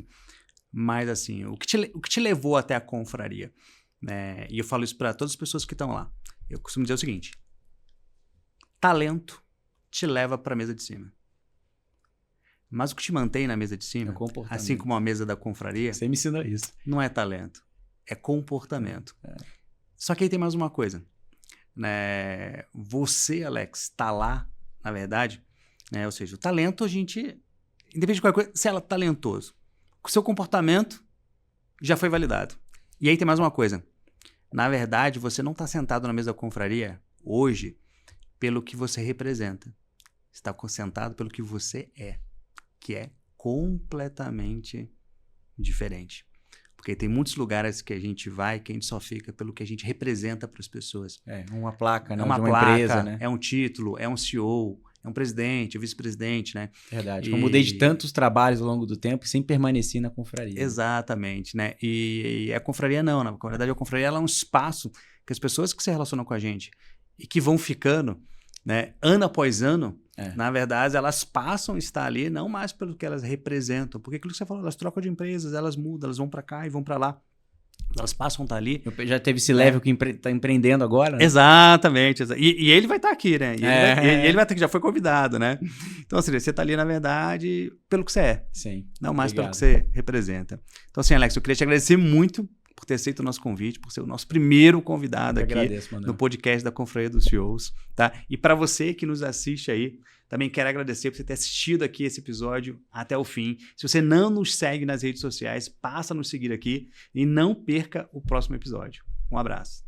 mas assim, o que te levou até a confraria? Né? E eu falo isso para todas as pessoas que estão lá. Eu costumo dizer o seguinte: talento te leva para a mesa de cima. Mas o que te mantém na mesa de cima, assim como a mesa da confraria, você me ensinou isso. Não é talento, é comportamento. Só que aí tem mais uma coisa. Né? Você, Alex, está lá, na verdade, né? Ou seja, o talento a gente, independente de qualquer coisa, se ela é talentoso, o seu comportamento já foi validado. E aí tem mais uma coisa. Na verdade, você não está sentado na mesa da confraria hoje pelo que você representa. Você está sentado pelo que você é, que é completamente diferente. Porque tem muitos lugares que a gente vai que a gente só fica pelo que a gente representa para as pessoas. É uma placa, né? É uma de uma placa, empresa, né? É um título, é um CEO, é um presidente, um vice-presidente, né? Verdade. Eu mudei de tantos trabalhos ao longo do tempo e sempre permaneci na confraria. Exatamente, né? E a confraria não, na verdade a confraria ela é um espaço que as pessoas que se relacionam com a gente e que vão ficando, né, ano após ano, na verdade elas passam a estar ali não mais pelo que elas representam, porque aquilo que você falou, elas trocam de empresas, elas mudam, elas vão para cá e vão para lá. Elas passam a estar ali. Já teve esse level que está empreendendo agora, né? Exatamente. E ele vai estar aqui, né? E ele vai estar aqui, já foi convidado, né? Então, assim, você está ali, na verdade, pelo que você é. Sim. Não mais pelo que você representa. Então, assim, Alex, eu queria te agradecer muito por ter aceito o nosso convite, por ser o nosso primeiro convidado aqui no podcast da Confraria dos CEOs, tá? E para você que nos assiste aí, também quero agradecer por você ter assistido aqui esse episódio até o fim. Se você não nos segue nas redes sociais, passa a nos seguir aqui e não perca o próximo episódio. Um abraço.